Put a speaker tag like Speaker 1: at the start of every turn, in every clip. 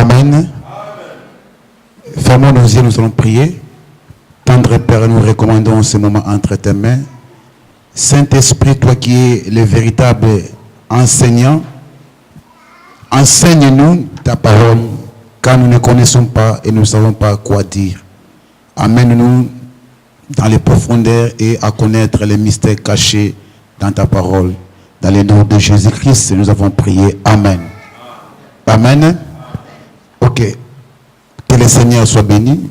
Speaker 1: Amen. Fermons nos yeux, nous allons prier. Tendre Père, nous recommandons ce moment entre tes mains. Saint-Esprit, toi qui es le véritable enseignant, enseigne-nous ta parole, car nous ne connaissons pas et nous ne savons pas quoi dire. Amène-nous dans les profondeurs et à connaître les mystères cachés dans ta parole. Dans le nom de Jésus-Christ, nous avons prié. Amen. Amen. Ok. Que le Seigneur soit béni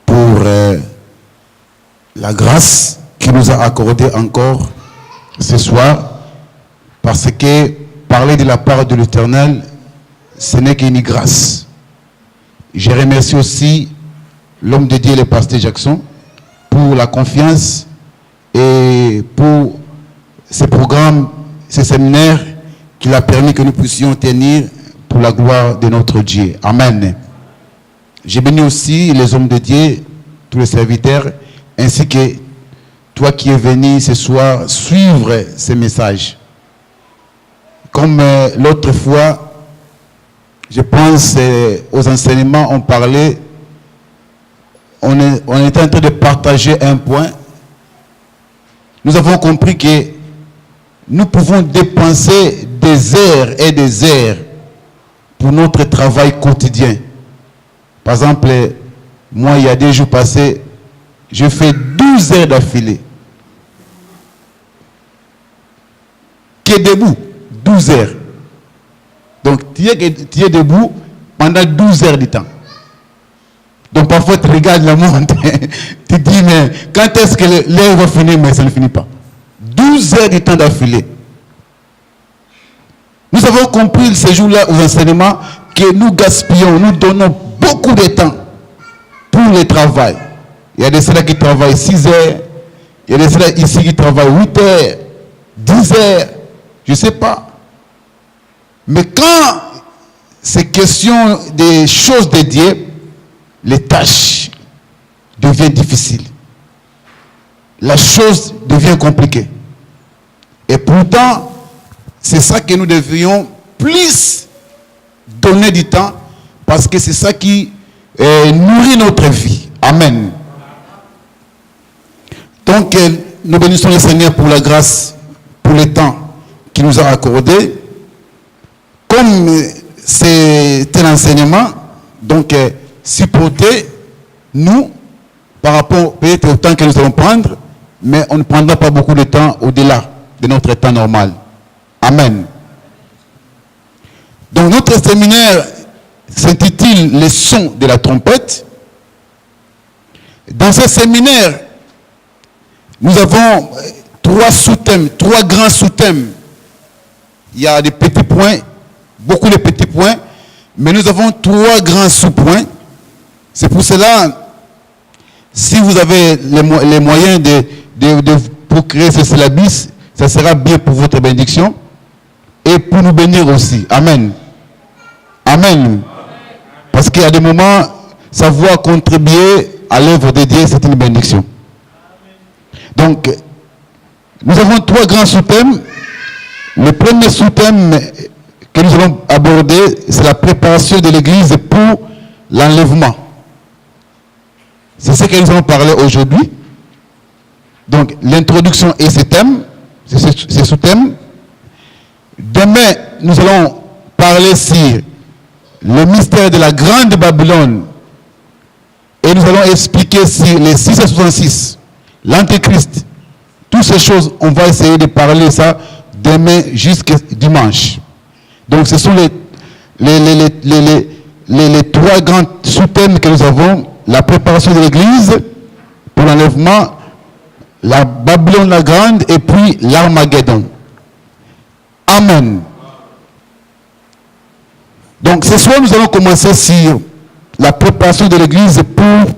Speaker 1: pour la grâce qu'il nous a accordée encore ce soir, parce que parler de la part de l'Éternel, ce n'est qu'une grâce. Je remercie aussi l'homme de Dieu, le pasteur Jackson, pour la confiance et pour ce programme, ce séminaire qu'il a permis que nous puissions tenir pour la gloire de notre Dieu. Amen. J'ai béni aussi les hommes de Dieu, tous les serviteurs, ainsi que toi qui es venu ce soir suivre ces messages. Comme l'autre fois, je pense aux enseignements, on parlait, on était en train de partager un point. Nous avons compris que nous pouvons dépenser des heures et des heures pour notre travail quotidien. Par exemple, moi, il y a des jours passés, je fais 12 heures d'affilée. Qui est debout, 12 heures. Donc, tu es debout pendant 12 heures du temps. Donc, parfois, tu regardes la montre, tu te dis, mais quand est-ce que l'heure va finir? Mais ça ne finit pas. 12 heures du temps d'affilée. Nous avons compris ces jours-là aux enseignements que nous gaspillons, nous donnons beaucoup de temps pour le travail. Il y a des ceux-là qui travaillent 6 heures, il y a des ceux-là ici qui travaillent 8 heures, 10 heures, je ne sais pas. Mais quand c'est question des choses de Dieu, les tâches deviennent difficiles. La chose devient compliquée. Et pourtant, c'est ça que nous devrions plus donner du temps, parce que c'est ça qui nourrit notre vie. Amen. Donc, nous bénissons le Seigneur pour la grâce, pour le temps qu'il nous a accordé. Comme c'est un enseignement, donc supporter nous par rapport peut-être au temps que nous allons prendre, mais on ne prendra pas beaucoup de temps au-delà de notre temps normal. Amen. Donc notre séminaire s'intitule Les sons de la trompette. Dans ce séminaire, nous avons 3 sous-thèmes, 3 grands sous-thèmes. Il y a des petits points, beaucoup de petits points, mais nous avons 3 grands sous-points. C'est pour cela, si vous avez les moyens pour créer ce syllabus, ça sera bien pour votre bénédiction et pour nous bénir aussi. Amen. Amen. Parce qu'il y a des moments, savoir contribuer à l'œuvre de Dieu, c'est une bénédiction. Donc, nous avons 3 grands sous-thèmes. Le premier sous-thème que nous allons aborder, c'est la préparation de l'Église pour l'enlèvement. C'est ce que nous allons parler aujourd'hui. Donc, l'introduction est ce thème, ce sous-thème. Demain, nous allons parler sur le mystère de la grande Babylone. Et nous allons expliquer sur les 666, l'Antéchrist. Toutes ces choses, on va essayer de parler ça demain jusqu'à dimanche. Donc, ce sont les 3 grands sous-thèmes que nous avons. La préparation de l'Église pour l'enlèvement, la Babylone la grande et puis l'Armageddon. Amen. Donc ce soir, nous allons commencer sur la préparation de l'Église pour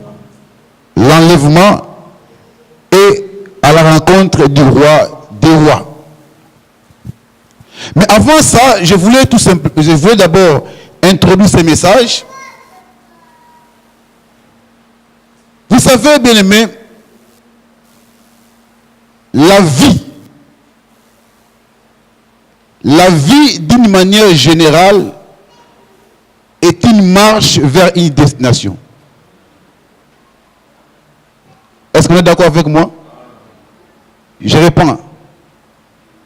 Speaker 1: l'enlèvement et à la rencontre du roi des rois. Mais avant ça, je voulais d'abord introduire ce message. Vous savez, bien aimé, la vie d'une manière générale est une une marche vers une destination. Est-ce qu'on est d'accord avec moi? Je réponds.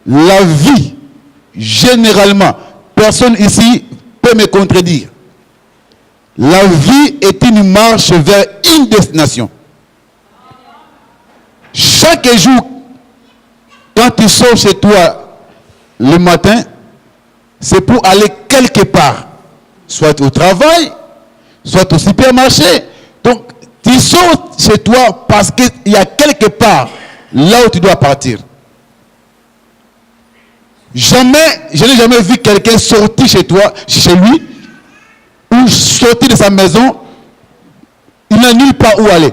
Speaker 1: La vie, généralement, personne ici peut me contredire. La vie est une marche vers une destination. Chaque jour, quand tu sors chez toi le matin, c'est pour aller quelque part. Soit au travail, soit au supermarché. Donc, tu sors chez toi parce qu'il y a quelque part là où tu dois partir. Je n'ai jamais vu quelqu'un sortir chez toi, chez lui, ou sortir de sa maison, il n'a nulle part où aller.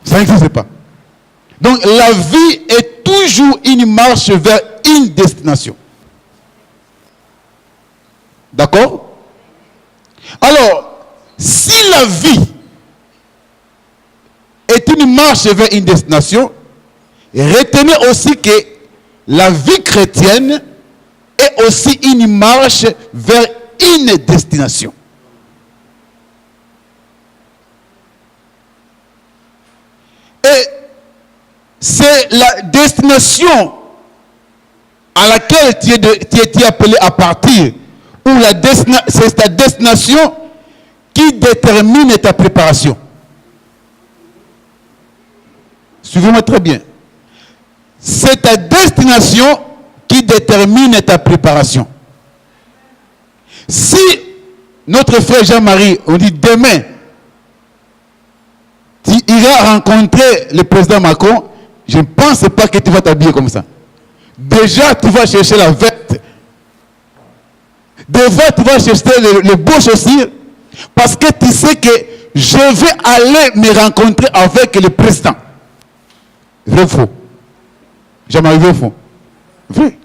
Speaker 1: Ça n'existe pas. Donc la vie est toujours une marche vers une destination. D'accord? Alors, si la vie est une marche vers une destination, retenez aussi que la vie chrétienne est aussi une marche vers une destination. Et c'est la destination à laquelle tu es appelé à partir, ou c'est ta destination qui détermine ta préparation. Suivez-moi très bien. C'est ta destination qui détermine ta préparation. Si notre frère Jean-Marie, on dit demain, tu iras rencontrer le président Macron, je ne pense pas que tu vas t'habiller comme ça. Déjà, tu vas chercher la veste. Déjà, tu vas chercher les beaux chaussures, parce que tu sais que je vais aller me rencontrer avec le président. Vrai ou faux? Jean-Marie, vrai ou faux? Vrai.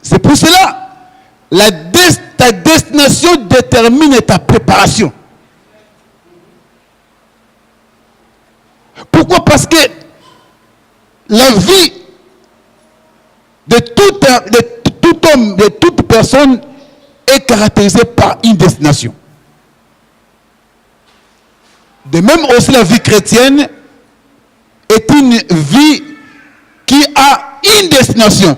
Speaker 1: C'est pour cela, ta destination détermine ta préparation. Pourquoi? Parce que la vie de tout homme, de toute personne est caractérisée par une destination. De même aussi la vie chrétienne est une vie qui a une destination,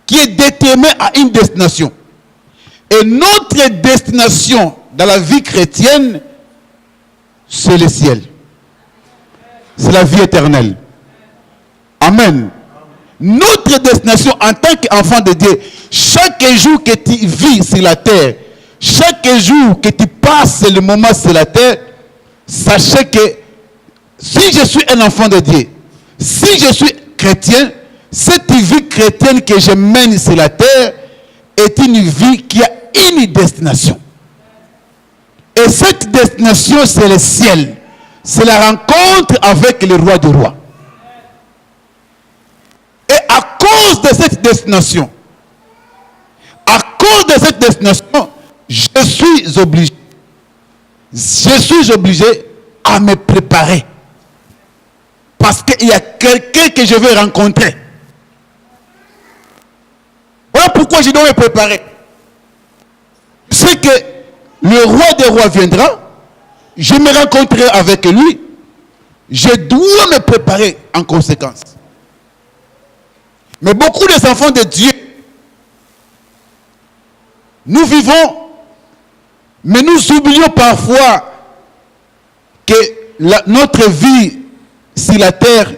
Speaker 1: qui est déterminée à une destination. Et notre destination dans la vie chrétienne, c'est le ciel. C'est la vie éternelle. Amen. Notre destination en tant qu'enfant de Dieu, chaque jour que tu vis sur la terre, chaque jour que tu passes le moment sur la terre, sachez que si je suis un enfant de Dieu, si je suis chrétien, cette vie chrétienne que je mène sur la terre est une vie qui a une destination. Et cette destination, c'est le ciel. C'est la rencontre avec le roi des rois. Et à cause de cette destination, je suis obligé à me préparer. Parce qu'il y a quelqu'un que je veux rencontrer. Voilà pourquoi je dois me préparer. C'est que le roi des rois viendra, je me rencontrerai avec lui, je dois me préparer en conséquence. Mais beaucoup des enfants de Dieu, nous vivons, mais nous oublions parfois que notre vie sur la terre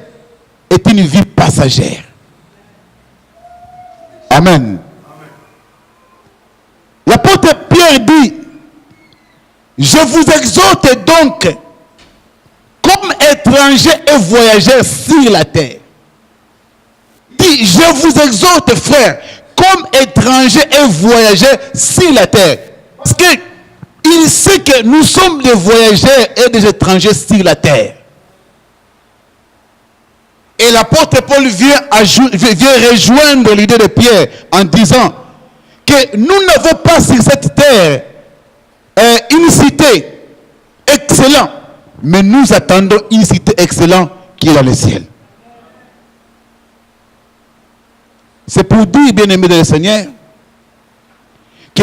Speaker 1: est une vie passagère. Amen. L'apôtre Pierre dit, je vous exhorte donc, comme étrangers et voyageurs sur la terre. Dit, je vous exhorte, frères, comme étrangers et voyageurs sur la terre. Parce qu'il sait que nous sommes des voyageurs et des étrangers sur la terre. Et l'apôtre Paul vient rejoindre l'idée de Pierre en disant que nous n'avons pas sur cette terre une cité excellente, mais nous attendons une cité excellente qui est dans le ciel. C'est pour dire, bien-aimé dans le Seigneur, que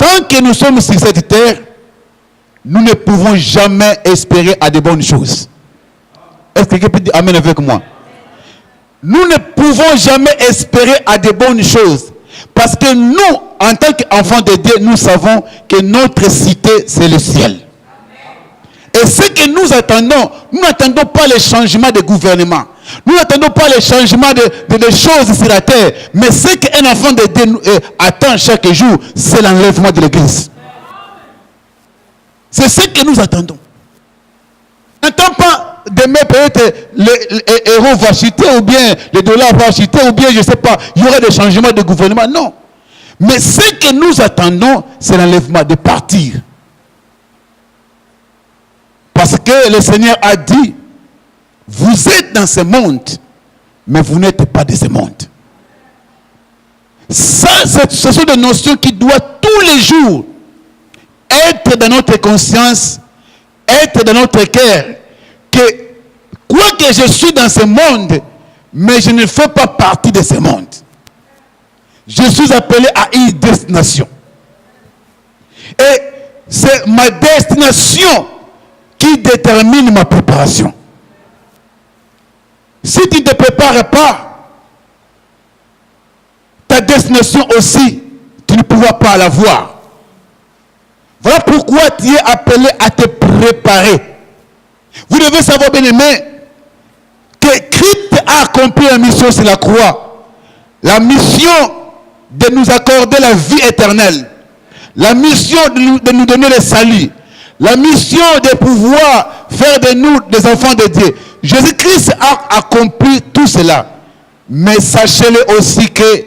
Speaker 1: tant que nous sommes sur cette terre, nous ne pouvons jamais espérer à de bonnes choses. Est-ce que quelqu'un peut dire Amen avec moi? Nous ne pouvons jamais espérer à de bonnes choses. Parce que nous, en tant qu'enfants de Dieu, nous savons que notre cité, c'est le ciel. Et ce que nous attendons, nous n'attendons pas les changements de gouvernement. Nous n'attendons pas les changements de choses sur la terre. Mais ce qu'un enfant de Dieu attend chaque jour, c'est l'enlèvement de l'église. C'est ce que nous attendons. N'attends pas demain peut-être l'euro va chuter ou bien le dollar va chuter ou bien je ne sais pas, il y aura des changements de gouvernement. Non. Mais ce que nous attendons, c'est l'enlèvement de partir. Parce que le Seigneur a dit, vous êtes dans ce monde, mais vous n'êtes pas de ce monde. Ça, ce sont des notions qui doivent tous les jours être dans notre conscience, être dans notre cœur, que quoi que je suis dans ce monde, mais je ne fais pas partie de ce monde. Je suis appelé à une destination. Et c'est ma destination qui détermine ma préparation. Si tu ne te prépares pas, ta destination aussi, tu ne pourras pas la voir. Voilà pourquoi tu es appelé à te préparer. Vous devez savoir, bien aimé, que Christ a accompli la mission sur la croix. La mission de nous accorder la vie éternelle. La mission de nous donner le salut. La mission de pouvoir faire de nous des enfants de Dieu. Jésus-Christ a accompli tout cela. Mais sachez-le aussi que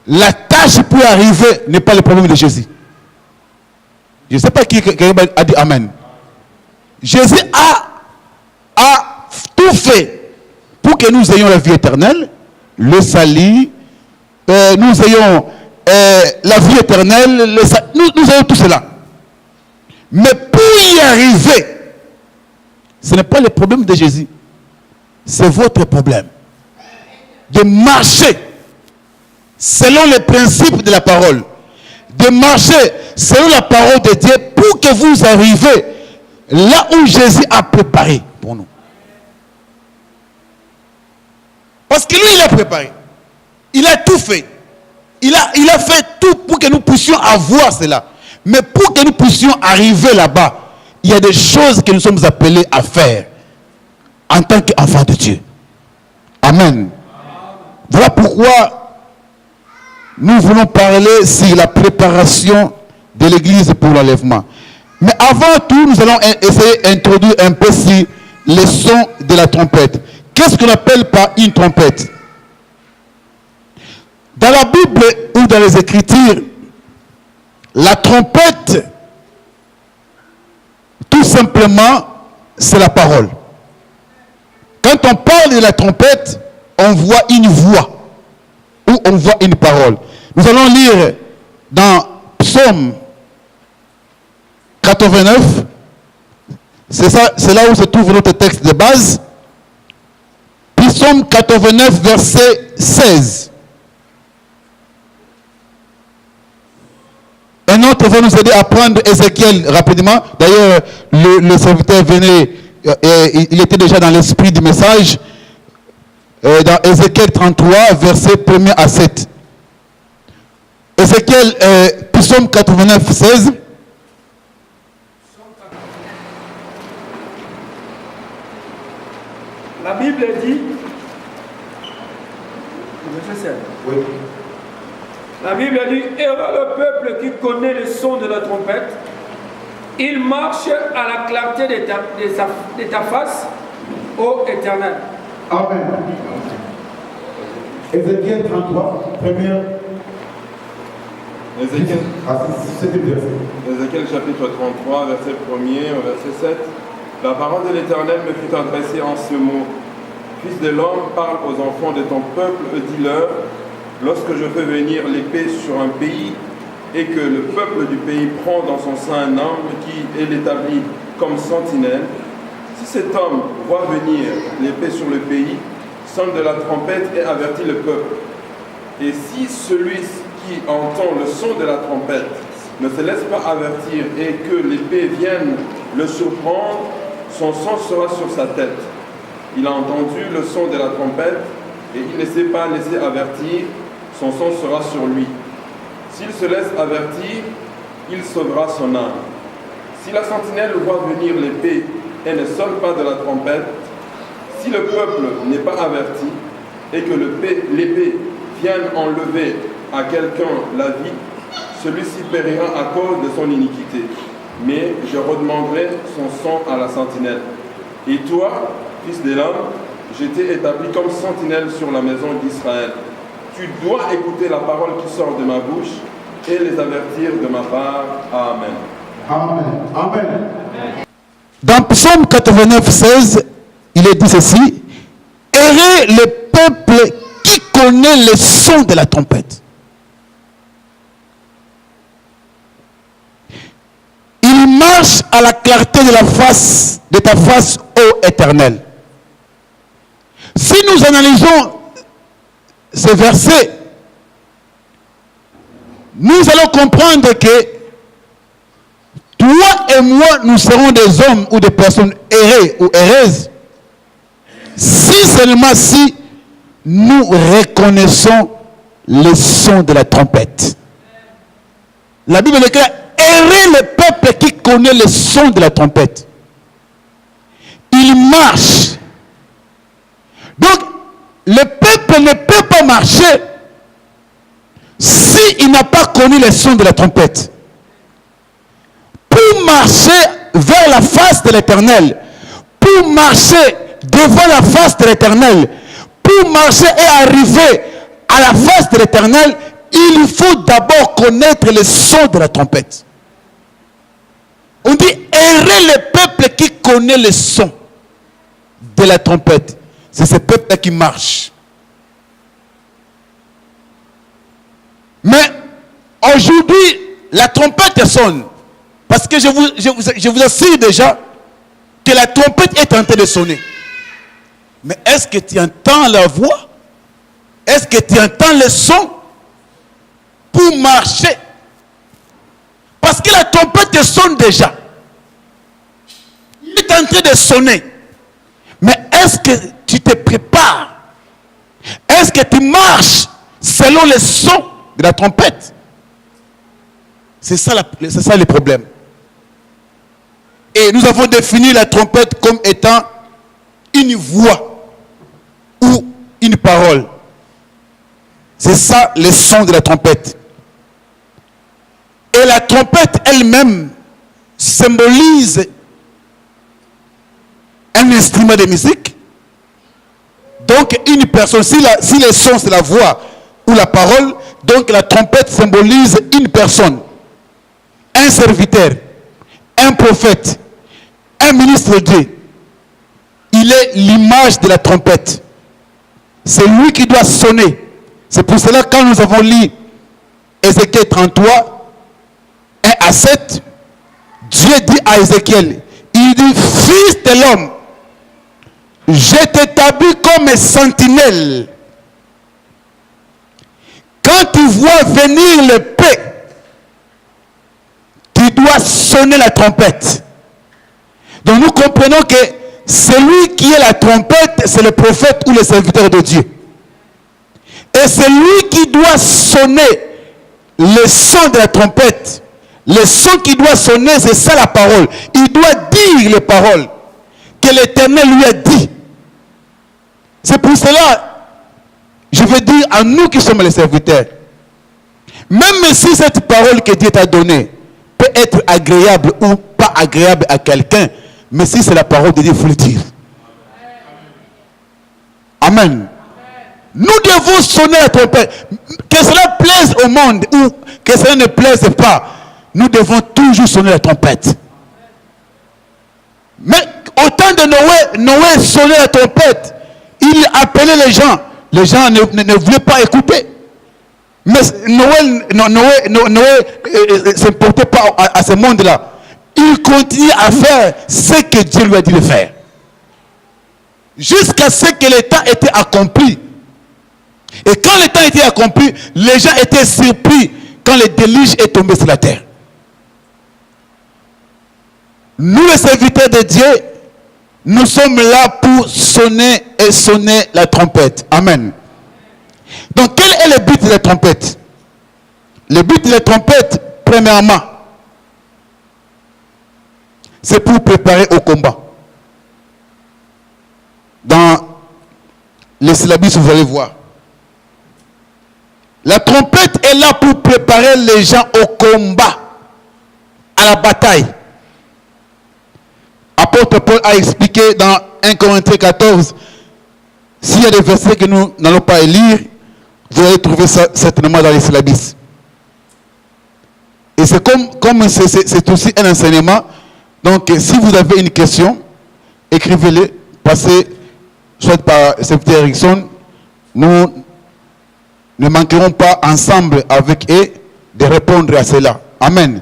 Speaker 1: la tâche pour arriver n'est pas le problème de Jésus. Je ne sais pas qui a dit Amen. Jésus a tout fait pour que nous ayons la vie éternelle, le salut, nous ayons la vie éternelle, nous ayons tout cela. Mais pour y arriver, ce n'est pas le problème de Jésus. C'est votre problème. De marcher selon les principes de la parole. De marcher selon la parole de Dieu pour que vous arriviez là où Jésus a préparé pour nous. Parce que lui, il a préparé. Il a tout fait. Il a fait tout pour que nous puissions avoir cela. Mais pour que nous puissions arriver là-bas, il y a des choses que nous sommes appelés à faire en tant qu'enfants de Dieu. Amen. Voilà pourquoi nous voulons parler sur la préparation de l'église pour l'enlèvement. Mais avant tout, nous allons essayer d'introduire un peu sur les sons de la trompette. Qu'est-ce qu'on appelle par une trompette? Dans la Bible ou dans les Écritures, la trompette, tout simplement, c'est la parole. Quand on parle de la trompette, on voit une voix ou on voit une parole. Nous allons lire dans Psaume 89. C'est là où se trouve notre texte de base. Psaume 89, verset 16. Un autre va nous aider à prendre Ézéchiel rapidement. D'ailleurs, le serviteur venait, il était déjà dans l'esprit du message. Dans Ézéchiel 33, verset 1er à 7. Ézéchiel, Psaume 89, 16.
Speaker 2: La Bible dit, oui. La Bible dit, heureux le peuple qui connaît le son de la trompette, il marche à la clarté de ta face, ô Éternel.
Speaker 1: Amen. Ézéchiel 33, première.
Speaker 3: Ézéchiel
Speaker 1: Ézéchiel
Speaker 3: chapitre 33, verset 1er au verset 7. La parole de l'Éternel me fut adressée en ce mot. Fils de l'homme, parle aux enfants de ton peuple et dis-leur, lorsque je fais venir l'épée sur un pays et que le peuple du pays prend dans son sein un homme qui est établi comme sentinelle, si cet homme voit venir l'épée sur le pays, sonne de la trompette et avertit le peuple. Et si celui qui entend le son de la trompette ne se laisse pas avertir et que l'épée vienne le surprendre, son sang sera sur sa tête. Il a entendu le son de la trompette et il ne s'est pas laissé avertir, son sang sera sur lui. S'il se laisse avertir, il sauvera son âme. Si la sentinelle voit venir l'épée et ne sonne pas de la trompette, si le peuple n'est pas averti et que l'épée vienne enlever à quelqu'un la vie, celui-ci périra à cause de son iniquité. Mais je redemanderai son sang à la sentinelle. Et toi, fils de l'homme, je t'ai établi comme sentinelle sur la maison d'Israël. Tu dois écouter la parole qui sort de ma bouche et les avertir de ma part. Amen.
Speaker 1: Amen. Amen. Dans Psaume 89, 16, il est dit ceci: errez le peuple qui connaît le son de la trompette. Il marche à la clarté de ta face, ô Éternel. Si nous analysons ces versets, nous allons comprendre que toi et moi, nous serons des hommes ou des personnes errées ou erreuses si seulement si nous reconnaissons le son de la trompette. La Bible déclare: errez le peuple qui connaît le son de la trompette. Il marche. Donc, le peuple ne peut pas marcher s'il n'a pas connu le son de la trompette. Pour marcher vers la face de l'Éternel, pour marcher devant la face de l'Éternel, pour marcher et arriver à la face de l'Éternel, il faut d'abord connaître le son de la trompette. On dit: errez le peuple qui connaît le son de la trompette. C'est ce peuple qui marche. Mais aujourd'hui, la trompette sonne. Parce que je vous assure déjà que la trompette est en train de sonner. Mais est-ce que tu entends la voix? Est-ce que tu entends le son pour marcher? Parce que la trompette sonne déjà. Il est en train de sonner. Mais est-ce que tu te prépares? Est-ce que tu marches selon le son de la trompette? C'est ça le problème. Et nous avons défini la trompette comme étant une voix ou une parole. C'est ça le son de la trompette. Et la trompette elle-même symbolise un instrument de musique. Donc une personne, si le son c'est la voix ou la parole, donc la trompette symbolise une personne, un serviteur, un prophète, un ministre de Dieu. Il est l'image de la trompette. C'est lui qui doit sonner. C'est pour cela quand nous avons lu Ézéchiel 33, 1 à 7, Dieu dit à Ézéchiel, il dit: fils de l'homme, je t'établis comme sentinelle. Quand tu vois venir l'épée, tu dois sonner la trompette. Donc nous comprenons que celui qui est la trompette, c'est le prophète ou le serviteur de Dieu. Et c'est lui qui doit sonner le son de la trompette. Le son qui doit sonner, c'est ça la parole. Il doit dire les paroles que l'Éternel lui a dit. C'est pour cela, je veux dire à nous qui sommes les serviteurs, même si cette parole que Dieu t'a donnée peut être agréable ou pas agréable à quelqu'un, mais si c'est la parole de Dieu, il faut le dire. Amen. Nous devons sonner la trompette. Que cela plaise au monde ou que cela ne plaise pas, nous devons toujours sonner la trompette. Mais au temps de Noé sonnait la trompette. Il appelait les gens. Les gens ne voulaient pas écouter. Mais Noé ne se portait pas à ce monde-là. Il continue à faire ce que Dieu lui a dit de faire. Jusqu'à ce que le temps était accompli. Et quand le temps était accompli, les gens étaient surpris quand le déluge est tombé sur la terre. Nous les serviteurs de Dieu, nous sommes là pour sonner et sonner la trompette. Amen. Donc quel est le but de la trompette? Le but de la trompette, premièrement, c'est pour préparer au combat. Dans les syllabus, vous allez voir. La trompette est là pour préparer les gens au combat, à la bataille. Apôtre Paul a expliqué dans 1 Corinthiens 14, s'il y a des versets que nous n'allons pas lire, vous allez trouver ça certainement dans les syllabus. Et c'est comme c'est aussi un enseignement. Donc, si vous avez une question, écrivez-le, passez soit par secrétaire Erickson. Nous ne manquerons pas ensemble avec eux de répondre à cela. Amen.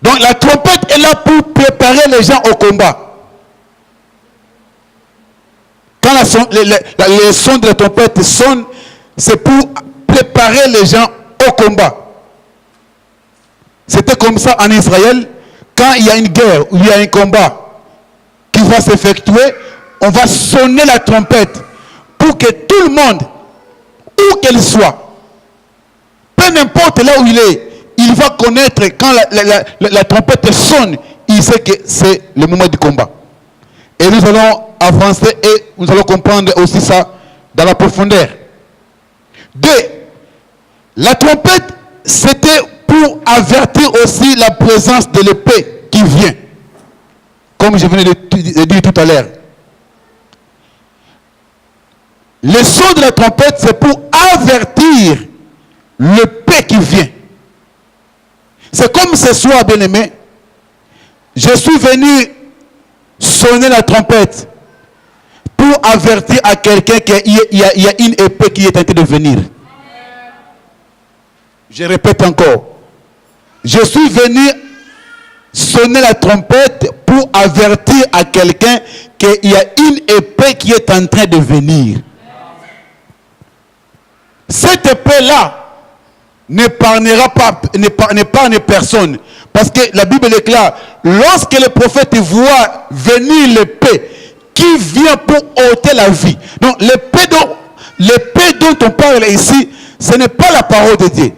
Speaker 1: Donc, la trompette est là pour préparer les gens au combat. Quand les sons de la trompette sonnent, c'est pour préparer les gens au combat. C'était comme ça en Israël. Quand il y a une guerre ou il y a un combat qui va s'effectuer, on va sonner la trompette pour que tout le monde, où qu'elle soit, peu importe là où il est, il va connaître quand la trompette sonne, il sait que c'est le moment du combat. Et nous allons avancer et nous allons comprendre aussi ça dans la profondeur. 2. La trompette, c'était pour avertir aussi la présence de l'épée qui vient. Comme je venais de dire tout à l'heure. Le son de la trompette, c'est pour avertir l'épée qui vient. C'est comme ce soir, bien-aimé, je suis venu sonner la trompette pour avertir à quelqu'un qu'il y a une épée qui est en train de venir. Je répète encore. Je suis venu sonner la trompette pour avertir à quelqu'un qu'il y a une épée qui est en train de venir. Cette épée-là n'épargnera pas, n'épargne personne. Parce que la Bible déclare, lorsque le prophète voit venir l'épée qui vient pour ôter la vie. Donc l'épée dont on parle ici, ce n'est pas la parole de Dieu.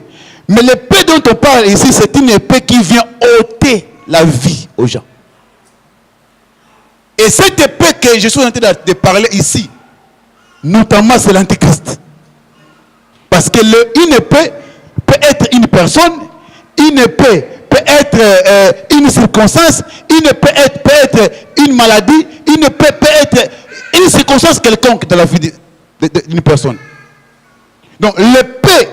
Speaker 1: Mais l'épée dont on parle ici, c'est une épée qui vient ôter la vie aux gens. Et cette épée que je suis en train de parler ici, notamment c'est l'Antichrist. Parce que une épée peut être une personne, une épée peut être une circonstance, une épée peut être une maladie, une épée peut être une circonstance quelconque dans la vie d'une personne. Donc l'épée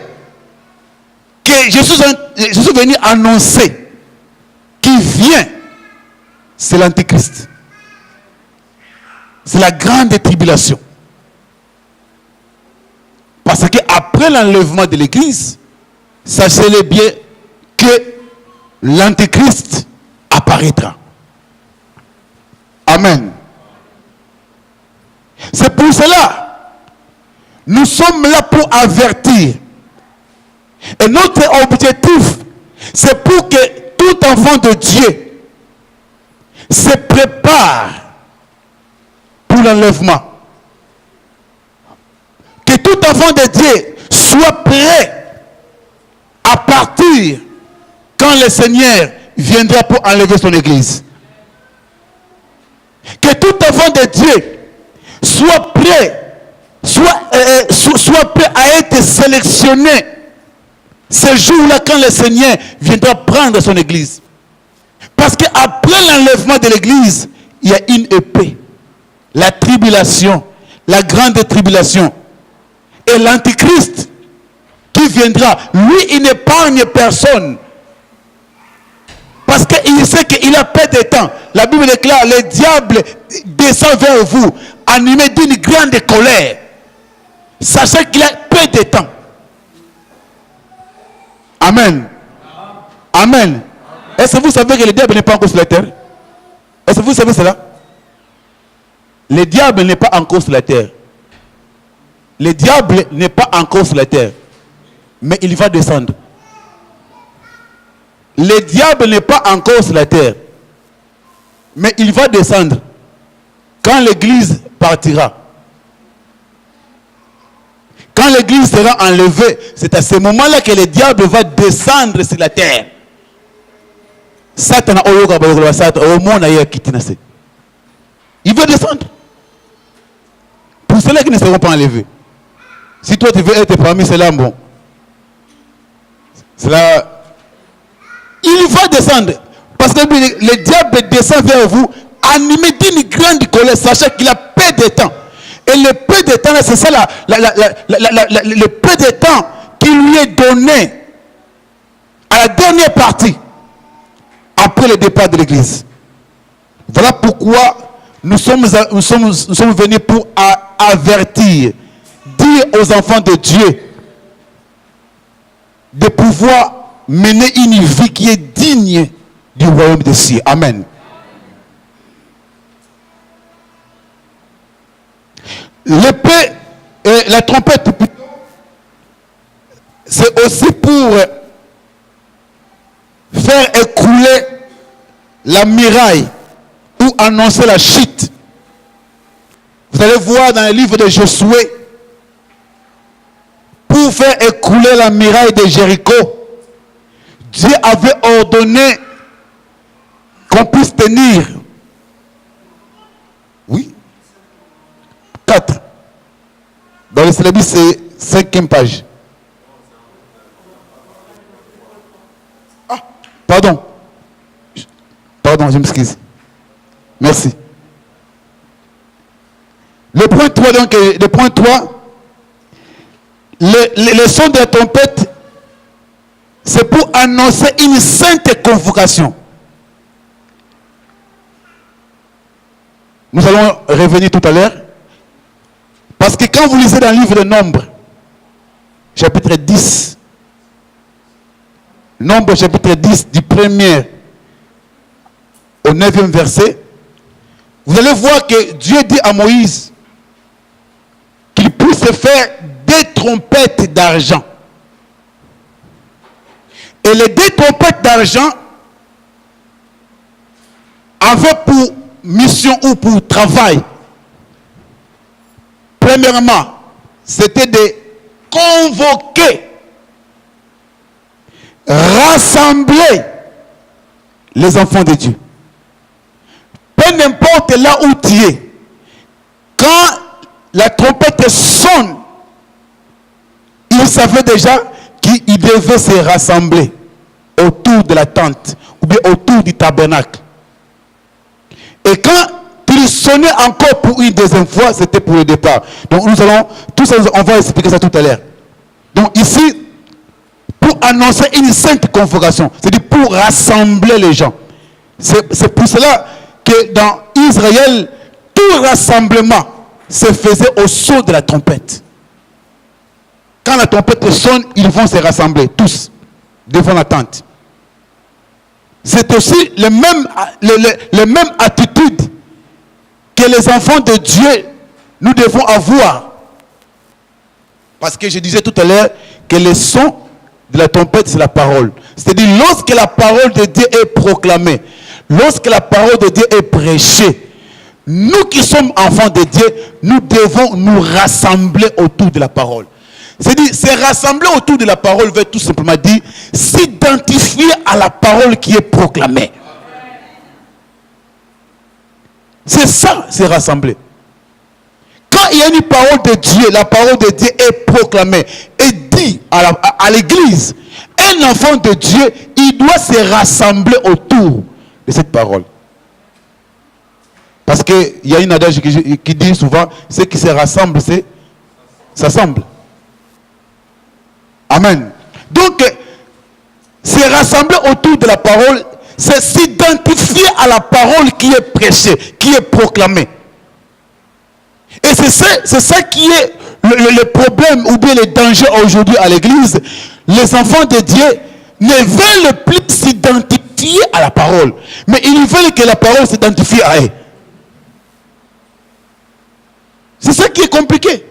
Speaker 1: que je suis venu annoncer, qui vient, c'est l'Antichrist. C'est la grande tribulation. Parce qu'après l'enlèvement de l'Église, sachez-le bien que l'Antichrist apparaîtra. Amen. C'est pour cela, nous sommes là pour avertir. Et notre objectif, c'est pour que tout enfant de Dieu se prépare pour l'enlèvement. Que tout enfant de Dieu soit prêt à partir quand le Seigneur viendra pour enlever son église. Que tout enfant de Dieu soit prêt, soit prêt à être sélectionné ce jour-là quand le Seigneur viendra prendre son église. Parce qu'après l'enlèvement de l'église, il y a une épée. La tribulation, la grande tribulation. Et l'Antichrist qui viendra, lui, il n'épargne personne. Parce qu'il sait qu'il a peu de temps. La Bible déclare, le diable descend vers vous, animé d'une grande colère. Sachez qu'il a peu de temps. Amen. Amen. Est-ce que vous savez que le diable n'est pas encore sur la terre? Est-ce que vous savez cela? Le diable n'est pas encore sur la terre. Le diable n'est pas encore sur la terre. Mais il va descendre. le diable n'est pas encore sur la terre. Mais il va descendre quand l'église partira. Quand l'église sera enlevée, c'est à ce moment-là que le diable va descendre sur la terre. Satan il va descendre. Pour ceux-là qui ne seront pas enlevés. Si toi tu veux être parmi ceux-là, bon. Cela, il va descendre. Parce que le diable descend vers vous, animé d'une grande colère, sachant qu'il a peu de temps. Et le peu de temps, c'est ça le peu de temps qui lui est donné à la dernière partie, après le départ de l'église. Voilà pourquoi nous sommes venus pour avertir, dire aux enfants de Dieu de pouvoir mener une vie qui est digne du royaume des cieux. Amen. L'épée et la trompette, c'est aussi pour faire écrouler la muraille ou annoncer la chute. Vous allez voir dans le livre de Josué, pour faire écrouler la muraille de Jéricho, Dieu avait ordonné qu'on puisse tenir. Oui. 4. Dans le syllabe, c'est 5e page. Ah, pardon. Pardon, je m'excuse. Merci. Le point 3, donc, le point 3, le son de la trompette, c'est pour annoncer une sainte convocation. Nous allons revenir tout à l'heure. Parce que quand vous lisez dans le livre de Nombre, chapitre 10, Nombre chapitre 10, du 1er au 9e verset, vous allez voir que Dieu dit à Moïse qu'il puisse faire des trompettes d'argent. Et les deux trompettes d'argent avaient pour mission ou pour travail, premièrement, c'était de convoquer, rassembler les enfants de Dieu. Peu n'importe là où tu es, quand la trompette sonne, il savait déjà qu'il devait se rassembler autour de la tente ou bien autour du tabernacle. Et quand il sonnait encore pour une deuxième fois, c'était pour le départ. Donc nous allons, tout ça, on va expliquer ça tout à l'heure. Donc ici, pour annoncer une sainte convocation, c'est-à-dire pour rassembler les gens. C'est pour cela que dans Israël, tout rassemblement se faisait au son de la trompette. Quand la trompette sonne, ils vont se rassembler, tous, devant la tente. C'est aussi les mêmes attitudes que les enfants de Dieu, nous devons avoir. Parce que je disais tout à l'heure que le son de la trompette, c'est la parole. C'est-à-dire, lorsque la parole de Dieu est proclamée, lorsque la parole de Dieu est prêchée, nous qui sommes enfants de Dieu, nous devons nous rassembler autour de la parole. C'est-à-dire, se rassembler autour de la parole veut tout simplement dire s'identifier à la parole qui est proclamée. C'est ça, se rassembler. Quand il y a une parole de Dieu, la parole de Dieu est proclamée et dit à l'église, un enfant de Dieu, il doit se rassembler autour de cette parole. Parce qu'il y a une adage qui dit souvent, ceux qui se rassemblent, s'assemblent. Amen. Donc, se rassembler autour de la parole, c'est s'identifier à la parole qui est prêchée, qui est proclamée. Et c'est ça qui est le problème ou bien le danger aujourd'hui à l'église. Les enfants de Dieu ne veulent plus s'identifier à la parole, mais ils veulent que la parole s'identifie à eux. C'est ça qui est compliqué.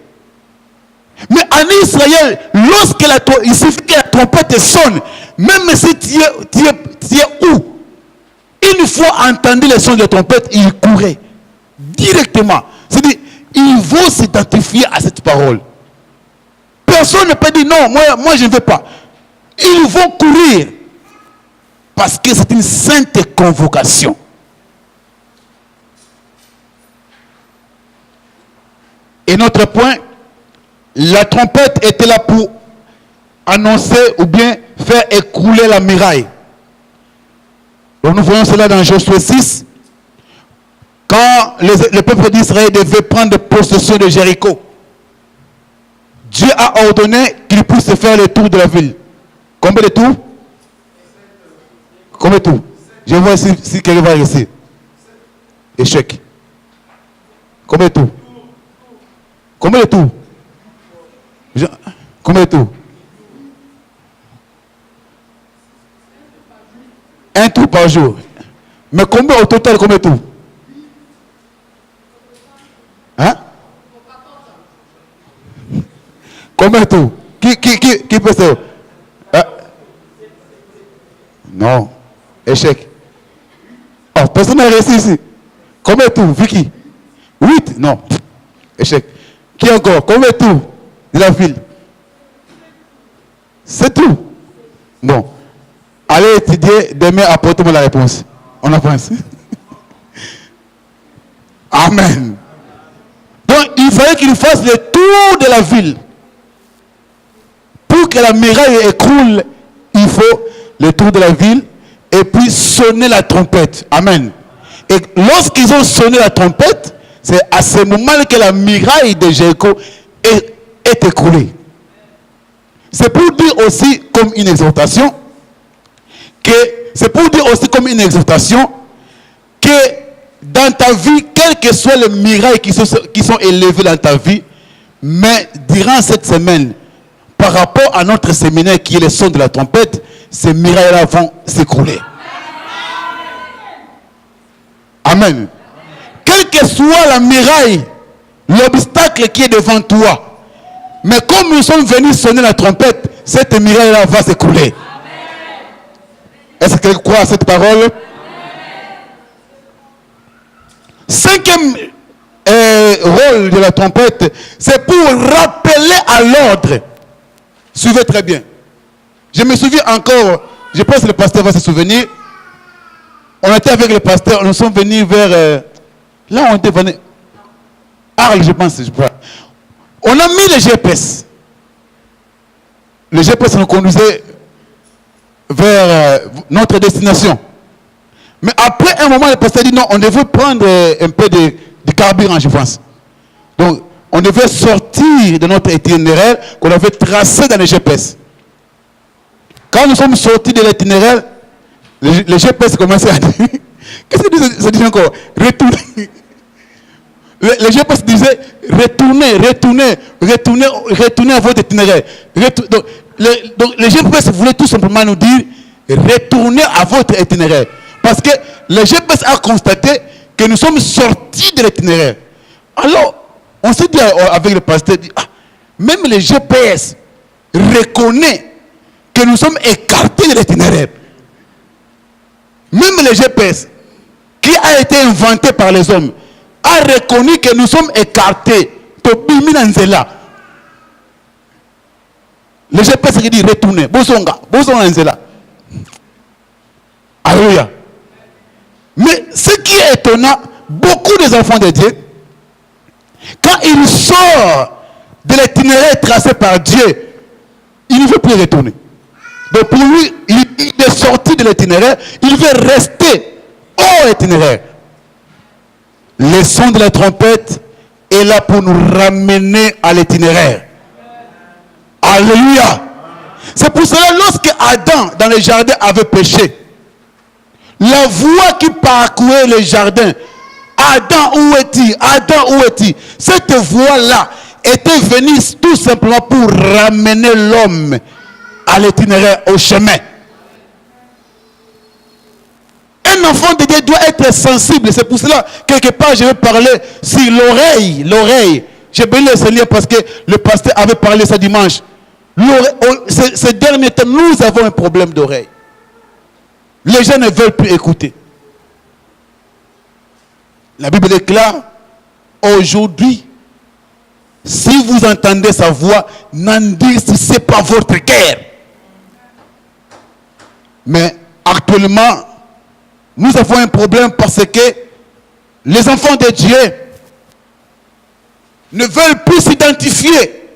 Speaker 1: Mais en Israël, il suffit que la trompette sonne, même si tu es où, une fois entendu le son de la trompette, il courait directement. C'est-à-dire, ils vont s'identifier à cette parole. Personne ne peut dire non, moi je ne veux pas. Ils vont courir parce que c'est une sainte convocation. Et notre point, la trompette était là pour annoncer ou bien faire écrouler la muraille. Donc nous voyons cela dans Josué 6, quand le peuple d'Israël devait prendre possession de Jéricho. Dieu a ordonné qu'il puisse faire le tour de la ville. Combien de tours? Combien de tours? Je vois si quelqu'un va réussir. Échec. Combien de tours? Combien de tours? Combien de tours? Un tour par jour. Mais combien au total, combien de tours? Hein? Combien de tours? Qui peut savoir? Non. Échec. Oh, personne n'a réussi ici. Combien de tours? Vicky? 8? Non. Échec. Qui encore? Combien de tours de la ville? C'est tout. Bon. Allez étudier, demain apportez-moi la réponse. On avance. Amen. Donc il fallait qu'il fasse le tour de la ville. Pour que la muraille écroule, il faut le tour de la ville et puis sonner la trompette. Amen. Et lorsqu'ils ont sonné la trompette, c'est à ce moment que la muraille de Jéricho est écroulée. C'est pour dire aussi comme une exhortation que dans ta vie, quel que soit les murailles qui sont élevées dans ta vie, mais durant cette semaine, par rapport à notre séminaire qui est le son de la trompette, ces murailles-là vont s'écrouler. Amen. Quelle que soit la muraille, l'obstacle qui est devant toi, mais comme nous sommes venus sonner la trompette, cette muraille-là va s'écrouler. Est-ce que quelqu'un croit à cette parole? Cinquième rôle de la trompette, c'est pour rappeler à l'ordre. Suivez très bien. Je me souviens encore, je pense que le pasteur va se souvenir. On était avec le pasteur, nous sommes venus vers... là, on était venus... Arles, je pense. On a mis le GPS. Le GPS nous conduisait vers notre destination. Mais après un moment, le pasteur dit non, on devait prendre un peu de carburant, je pense. Donc, on devait sortir de notre itinéraire qu'on avait tracé dans le GPS. Quand nous sommes sortis de l'itinéraire, le GPS commençait à dire, qu'est-ce que ça dit encore? Retournez. Le GPS disait, retournez à votre itinéraire. Donc, le GPS voulait tout simplement nous dire, retournez à votre itinéraire. Parce que le GPS a constaté que nous sommes sortis de l'itinéraire. Alors, on s'est dit avec le pasteur, même le GPS reconnaît que nous sommes écartés de l'itinéraire. Même le GPS, qui a été inventé par les hommes, a reconnu que nous sommes écartés. Le GPS qui dit retournez. Bosonga Nzela. Alléluia. Mais ce qui est étonnant, beaucoup des enfants de Dieu, quand ils sortent de l'itinéraire tracé par Dieu, il ne veut plus retourner. Donc pour lui, il est sorti de l'itinéraire, il veut rester hors itinéraire. Le son de la trompette est là pour nous ramener à l'itinéraire. Alléluia. C'est pour cela, lorsque Adam, dans le jardin, avait péché, la voix qui parcourait le jardin, Adam, où es-tu? Adam, où es-tu? Cette voix-là était venue tout simplement pour ramener l'homme à l'itinéraire, au chemin. Un enfant de Dieu doit être sensible. C'est pour cela, quelque part, je vais parler sur l'oreille. J'ai béni le Seigneur parce que le pasteur avait parlé ça dimanche. Ces derniers temps, nous avons un problème d'oreille. Les gens ne veulent plus écouter. La Bible déclare, aujourd'hui, si vous entendez sa voix, n'endurcissez pas votre cœur. Mais actuellement, nous avons un problème parce que les enfants de Dieu ne veulent plus s'identifier,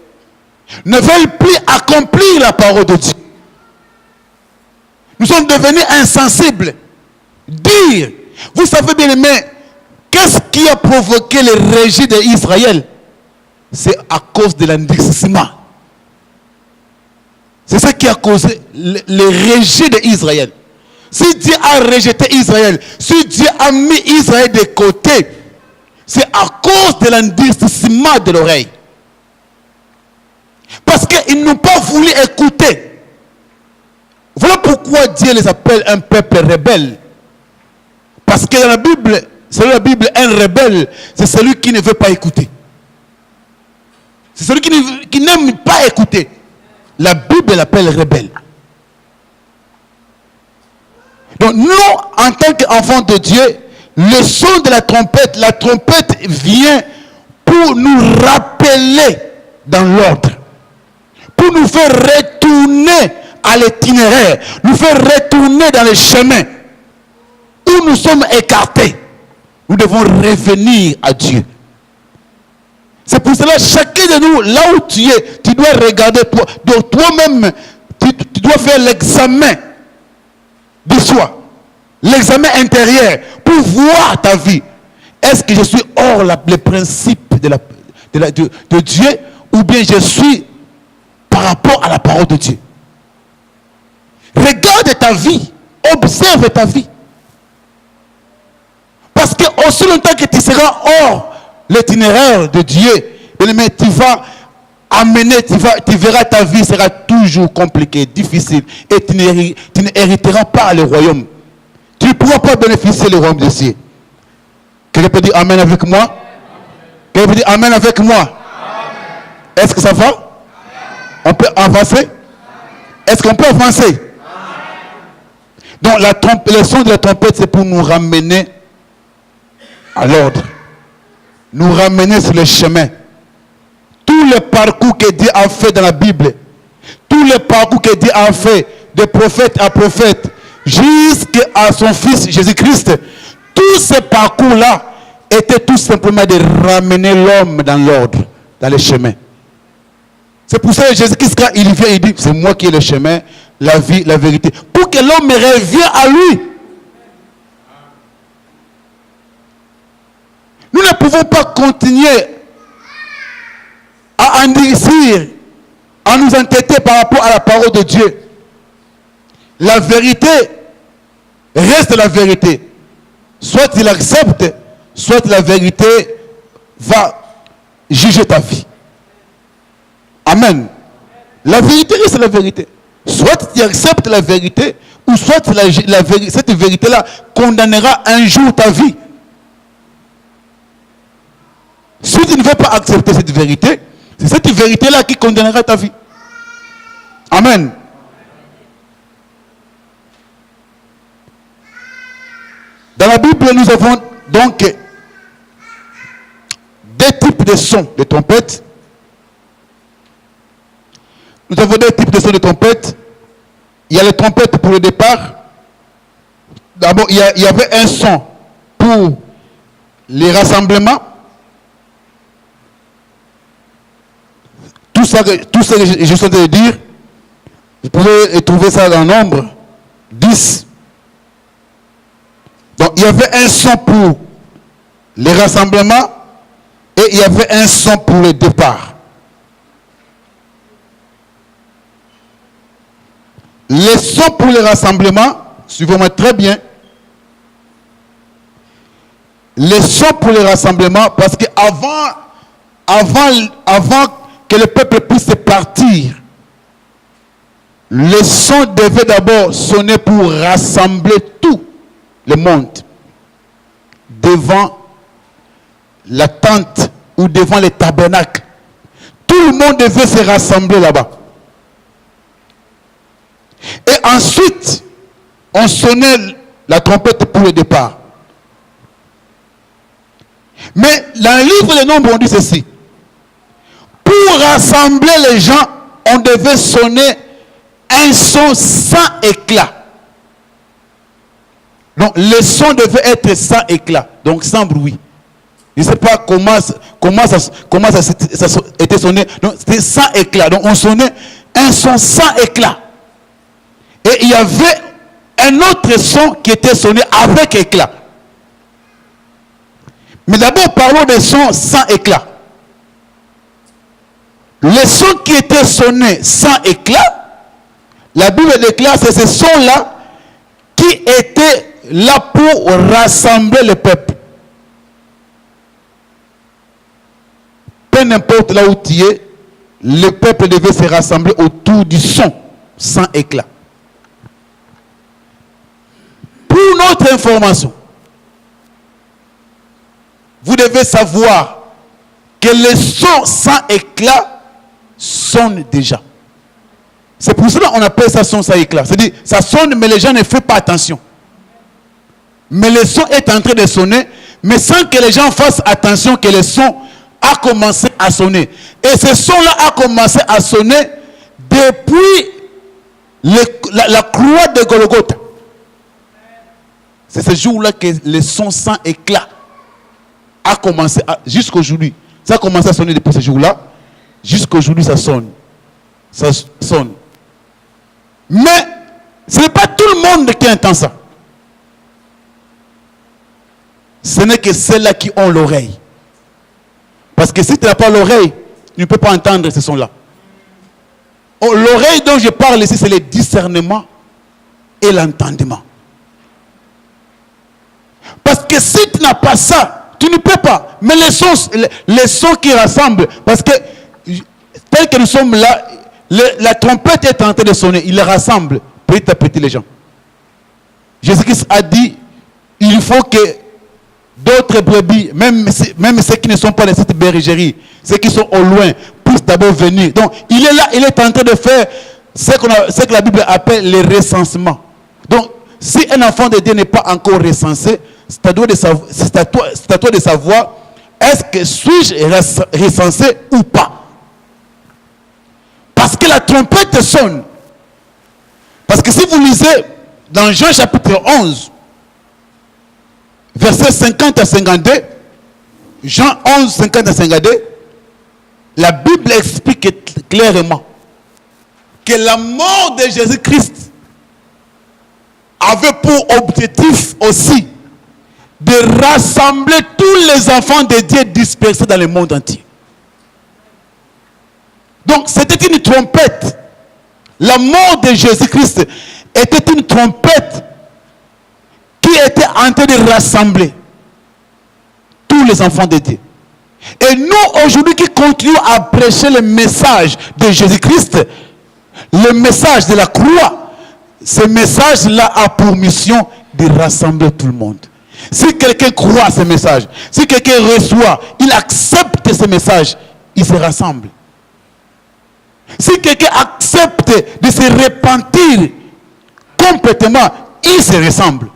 Speaker 1: ne veulent plus accomplir la parole de Dieu. Nous sommes devenus insensibles. Dire, vous savez bien aimé, qu'est-ce qui a provoqué le rejet d'Israël? C'est à cause de l'endurcissement. C'est ça qui a causé le rejet d'Israël. Si Dieu a rejeté Israël, si Dieu a mis Israël de côté, c'est à cause de l'endurcissement de l'oreille. Parce qu'ils n'ont pas voulu écouter. Voilà pourquoi Dieu les appelle un peuple rebelle. Parce que dans la Bible, selon la Bible, un rebelle, c'est celui qui ne veut pas écouter. C'est celui qui n'aime pas écouter. La Bible l'appelle rebelle. Donc nous, en tant qu'enfants de Dieu, le son de la trompette vient pour nous rappeler dans l'ordre. Pour nous faire retourner à l'itinéraire, nous faire retourner dans les chemins où nous sommes écartés. Nous devons revenir à Dieu. C'est pour cela, chacun de nous, là où tu es, tu dois regarder toi. Donc toi-même, tu dois faire l'examen de soi. L'examen intérieur pour voir ta vie. Est-ce que je suis hors les principes de Dieu ou bien je suis par rapport à la parole de Dieu? Regarde ta vie. Observe ta vie. Parce que aussi longtemps que tu seras hors l'itinéraire de Dieu, mais tu vas amener, tu verras ta vie sera toujours compliquée, difficile, et tu n'hériteras pas le royaume. Tu ne pourras pas bénéficier du royaume de Dieu. Quelqu'un peut dire Amen avec moi? Quelqu'un peut dire Amen avec moi? Est-ce que ça va? On peut avancer? Est-ce qu'on peut avancer? Donc le son de la trompette, c'est pour nous ramener à l'ordre. Nous ramener sur le chemin. Tout le parcours que Dieu a fait dans la Bible, tout le parcours que Dieu a fait de prophète à prophète, jusqu'à son Fils Jésus-Christ, tout ce parcours-là était tout simplement de ramener l'homme dans l'ordre, dans le chemin. C'est pour ça que Jésus-Christ, quand il vient, il dit, c'est moi qui ai le chemin, la vie, la vérité. Pour que l'homme revienne à lui. Nous ne pouvons pas continuer à endurcir, à nous entêter par rapport à la parole de Dieu. La vérité reste la vérité. Soit il accepte, soit la vérité va juger ta vie. Amen. La vérité reste la vérité. Soit tu acceptes la vérité, ou soit cette vérité-là condamnera un jour ta vie. Si tu ne veux pas accepter cette vérité, c'est cette vérité-là qui condamnera ta vie. Amen. Dans la Bible, nous avons donc deux types de sons de trompette. Nous avons deux types de sons de trompette. Il y a les trompettes pour le départ. D'abord, il y avait un son pour les rassemblements. Tout ça que je suis en train de dire, vous pouvez trouver ça dans nombre 10. Donc il y avait un son pour les rassemblements et il y avait un son pour le départ. Les sons pour les rassemblements, suivez-moi très bien. Les sons pour les rassemblements, parce que avant que le peuple puisse partir, le son devait d'abord sonner pour rassembler tout le monde devant la tente ou devant les tabernacles. Tout le monde devait se rassembler là-bas. ensuite, on sonnait la trompette pour le départ. Mais dans le livre des Nombres, on dit ceci. Pour rassembler les gens, on devait sonner un son sans éclat. Donc, le son devait être sans éclat, donc sans bruit. Je ne sais pas comment ça était sonné. Donc, c'était sans éclat. Donc, on sonnait un son sans éclat. Et il y avait un autre son qui était sonné avec éclat. Mais d'abord, parlons des sons sans éclat. Les sons qui étaient sonnés sans éclat, la Bible déclare que c'est ce son-là qui était là pour rassembler le peuple. Peu importe là où tu es, le peuple devait se rassembler autour du son sans éclat. Pour notre information, vous devez savoir que les sons sans éclat sonnent déjà. C'est pour cela qu'on appelle ça son sans éclat. C'est-à-dire, ça sonne, mais les gens ne font pas attention. Mais le son est en train de sonner, mais sans que les gens fassent attention que le son a commencé à sonner. Et ce son-là a commencé à sonner depuis la croix de Golgotha. C'est ce jour-là que le son sans éclat a commencé jusqu'aujourd'hui. Ça a commencé à sonner depuis ce jour-là. Jusqu'aujourd'hui, ça sonne. Ça sonne. Mais ce n'est pas tout le monde qui entend ça. Ce n'est que ceux-là qui ont l'oreille. Parce que si tu n'as pas l'oreille, tu ne peux pas entendre ce son-là. L'oreille dont je parle ici, c'est le discernement et l'entendement. Parce que si tu n'as pas ça, tu ne peux pas. Mais les sons qui rassemblent, parce que tel que nous sommes là, la trompette est en train de sonner, il les rassemble petit à petit les gens. Jésus-Christ a dit, il faut que d'autres brebis, même ceux qui ne sont pas dans cette bergerie, ceux qui sont au loin, puissent d'abord venir. Donc, il est là, il est en train de faire ce que la Bible appelle le recensement. Donc, si un enfant de Dieu n'est pas encore recensé, c'est à toi de savoir, est-ce que suis-je recensé ou pas? Parce que la trompette sonne. Parce que si vous lisez dans Jean chapitre 11, versets 50 à 52, Jean 11, 50 à 52, la Bible explique clairement que la mort de Jésus-Christ avait pour objectif aussi de rassembler tous les enfants de Dieu dispersés dans le monde entier. Donc c'était une trompette. La mort de Jésus-Christ était une trompette qui était en train de rassembler tous les enfants de Dieu. Et nous, aujourd'hui, qui continuons à prêcher le message de Jésus-Christ, le message de la croix, ce message-là a pour mission de rassembler tout le monde. Si quelqu'un croit à ce message, si quelqu'un reçoit, il accepte ce message, il se rassemble. Si quelqu'un accepte de se repentir complètement, il se rassemble.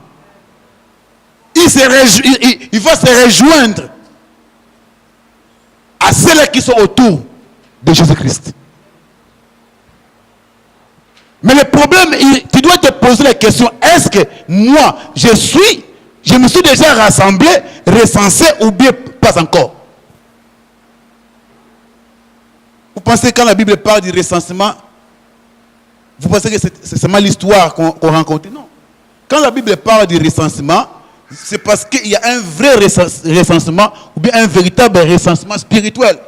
Speaker 1: Il va se rejoindre à ceux-là qui sont autour de Jésus-Christ. Mais le problème, tu dois te poser la question, est-ce que moi, je me suis déjà rassemblé, recensé ou bien pas encore? Vous pensez quand la Bible parle du recensement, vous pensez que c'est seulement l'histoire qu'on rencontre? Non. Quand la Bible parle du recensement, c'est parce qu'il y a un vrai recensement ou bien un véritable recensement spirituel.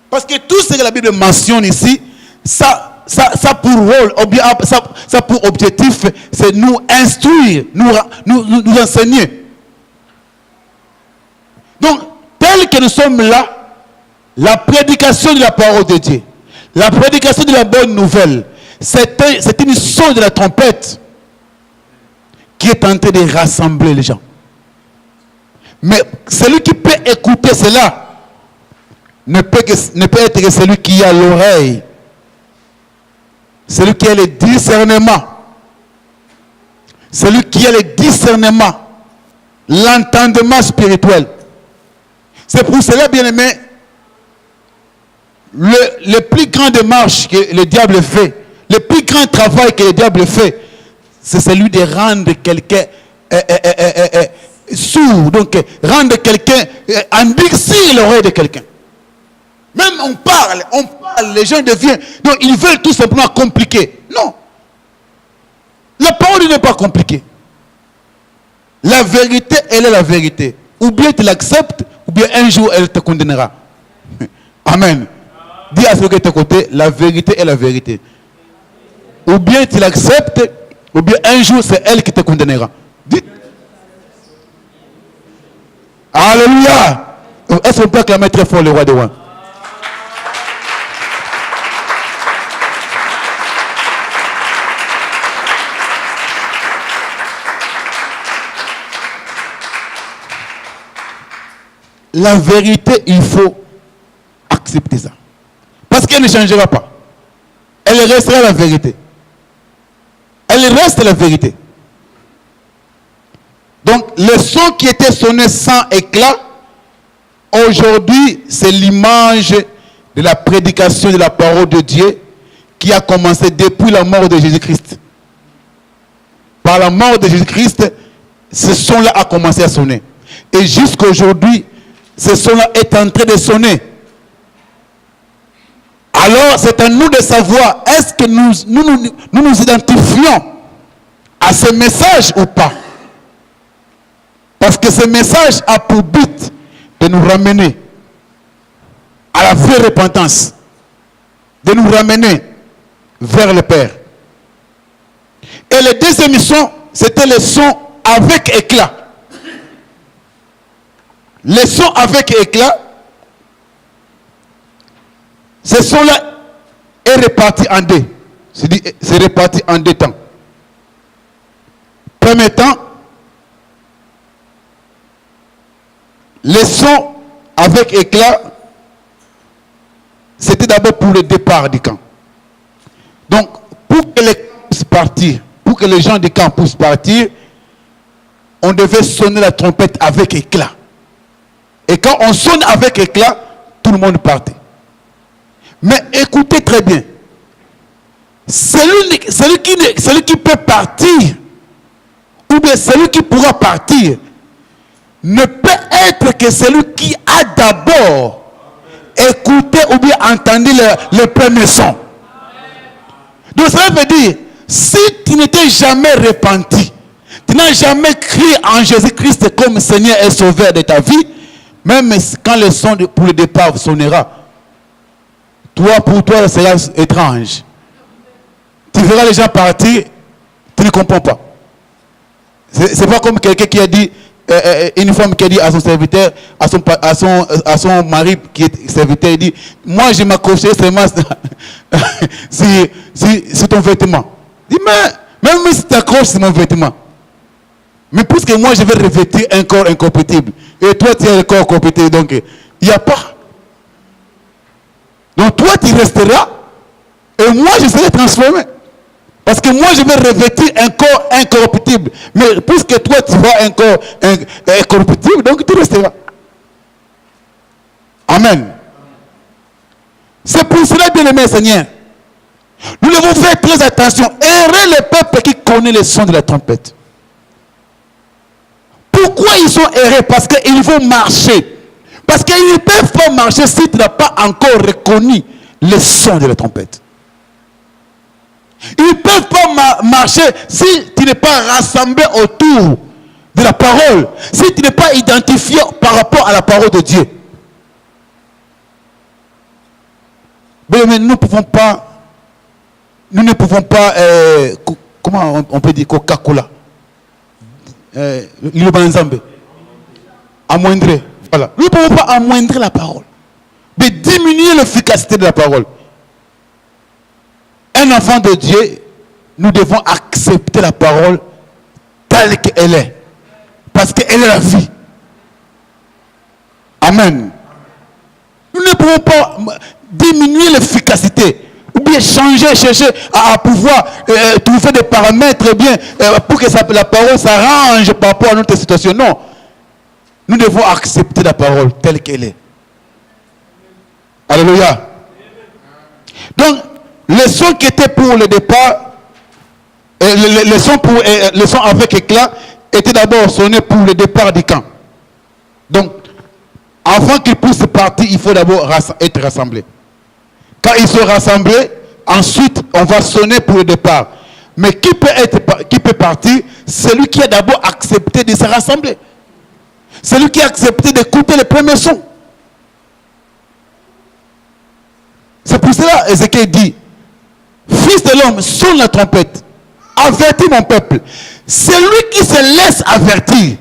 Speaker 1: Parce que tout ce que la Bible mentionne ici, ça pour rôle, ou bien ça pour objectif, c'est nous instruire, nous enseigner. Donc, tel que nous sommes là, la prédication de la parole de Dieu, la prédication de la bonne nouvelle, c'est une son de la trompette qui est en train de rassembler les gens. Mais celui qui peut écouter cela ne peut être que celui qui a l'oreille. Celui qui a le discernement. Celui qui a le discernement. L'entendement spirituel. C'est pour cela, bien aimé, le plus grand démarche que le diable fait, le plus grand travail que le diable fait, c'est celui de rendre quelqu'un sourd. Donc, rendre quelqu'un, endurcir l'oreille de quelqu'un. Même on parle, les gens deviennent. Donc, ils veulent tout simplement compliquer. Non. La parole n'est pas compliquée. La vérité, elle est la vérité. Ou bien tu l'acceptes, ou bien un jour elle te condamnera. Amen. Dis à ceux qui sont à côté, la vérité est la vérité. Ou bien tu l'acceptes, ou bien un jour c'est elle qui te condamnera. Dites. Alléluia. Est-ce qu'on peut acclamer très fort le roi des rois? La vérité, il faut accepter ça. Parce qu'elle ne changera pas. Elle restera la vérité. Elle reste la vérité. Donc, le son qui était sonné sans éclat, aujourd'hui, c'est l'image de la prédication de la parole de Dieu qui a commencé depuis la mort de Jésus-Christ. Par la mort de Jésus-Christ, ce son-là a commencé à sonner. Et jusqu'à aujourd'hui, ce son-là est en train de sonner. Alors, c'est à nous de savoir, est-ce que nous identifions à ce message ou pas? Parce que ce message a pour but de nous ramener à la vraie repentance, de nous ramener vers le Père. Et le deuxième son, c'était le son avec éclat. Le son avec éclat, ce son-là est réparti en deux. C'est réparti en deux temps. Premier temps, le son avec éclat, c'était d'abord pour le départ du camp. Donc, pour que les camps puissent partir, pour que les gens du camp puissent partir, on devait sonner la trompette avec éclat. Et quand on sonne avec éclat, tout le monde partait. Mais écoutez très bien. Celui qui peut partir, ou bien celui qui pourra partir, ne peut être que celui qui a d'abord écouté ou bien entendu le premier son. Donc cela veut dire, si tu n'étais jamais repenti, tu n'as jamais crié en Jésus-Christ comme Seigneur et Sauveur de ta vie, même quand le son pour le départ sonnera, pour toi, ça sera étrange. Tu verras les gens partir, tu ne comprends pas. C'est pas comme quelqu'un qui a dit, une femme qui a dit à son serviteur, à son mari qui est serviteur, il dit, moi je m'accrocherai seulement si ton vêtement. Il dit, mais même si tu accroches sur mon vêtement, mais puisque moi je vais revêtir un corps incorruptible, et toi tu as un corps corruptible, donc il n'y a pas. Donc toi tu resteras, et moi je serai transformé. Parce que moi je vais revêtir un corps incorruptible. Mais puisque toi tu vois un corps incorruptible, donc tu resteras. Amen. C'est pour cela, bien aimé Seigneur, nous devons faire très attention. Errer le peuple qui connaît le son de la trompette. Pourquoi ils sont errés? Parce qu'ils vont marcher. Parce qu'ils ne peuvent pas marcher si tu n'as pas encore reconnu le son de la trompette. Ils ne peuvent pas marcher si tu n'es pas rassemblé autour de la parole. Si tu n'es pas identifié par rapport à la parole de Dieu. Mais nous ne pouvons pas, comment on peut dire, Coca-Cola, le Banzambe, amoindrir. Voilà. Nous ne pouvons pas amoindrir la parole, mais diminuer l'efficacité de la parole. Un enfant de Dieu, nous devons accepter la parole telle qu'elle est. Parce qu'elle est la vie. Amen. Nous ne pouvons pas diminuer l'efficacité ou dit changer, chercher à pouvoir trouver des paramètres bien pour que la parole s'arrange par rapport à notre situation. Non. Nous devons accepter la parole telle qu'elle est. Alléluia. Donc, les sons qui étaient pour le départ, les sons avec éclat étaient d'abord sonnés pour le départ du camp. Donc, avant qu'ils puissent partir, il faut d'abord être rassemblés. Quand ils sont rassemblés, ensuite, on va sonner pour le départ. Mais qui peut partir? Celui qui a d'abord accepté de se rassembler. Celui qui a accepté d'écouter les premiers sons. C'est pour cela Ézéchiel dit, Fils de l'homme, sonne la trompette, avertis mon peuple. Celui qui se laisse avertir.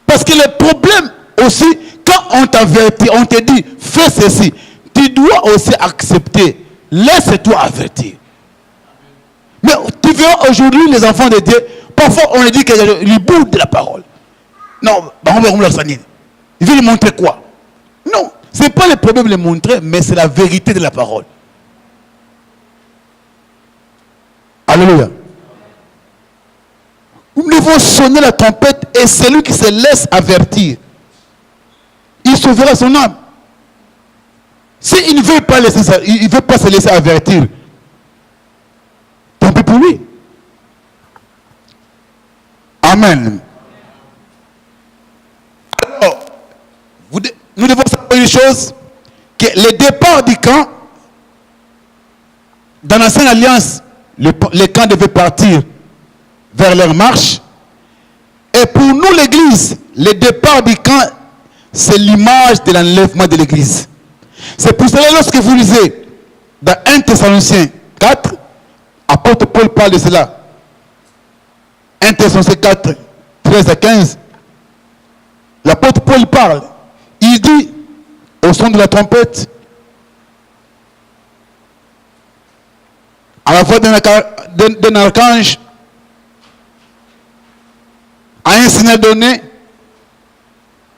Speaker 1: Parce que le problème aussi, quand on t'avertit, on te dit, fais ceci, tu dois aussi accepter. Laisse-toi avertir. Mais tu verras aujourd'hui les enfants de Dieu, parfois on leur dit qu'ils boudent de la parole. Non, il veut lui montrer quoi? Non, ce n'est pas le problème de le montrer, mais c'est la vérité de la parole. Alléluia. Nous devons sonner la trompette et celui qui se laisse avertir, il sauvera son âme. S'il ne veut pas se laisser avertir, tant pis pour lui. Amen. Alors, nous devons savoir une chose, que le départ du camp, dans l'ancienne alliance, les camps devaient partir vers leur marche. Et pour nous, l'église, le départ du camp, c'est l'image de l'enlèvement de l'église. C'est pour cela, lorsque vous lisez dans 1 Thessaloniciens 4, apôtre Paul parle de cela. 1 Thessaloniciens 4, 13 à 15. L'apôtre Paul parle. Il dit, au son de la trompette, à la voix d'un archange, à un signal donné,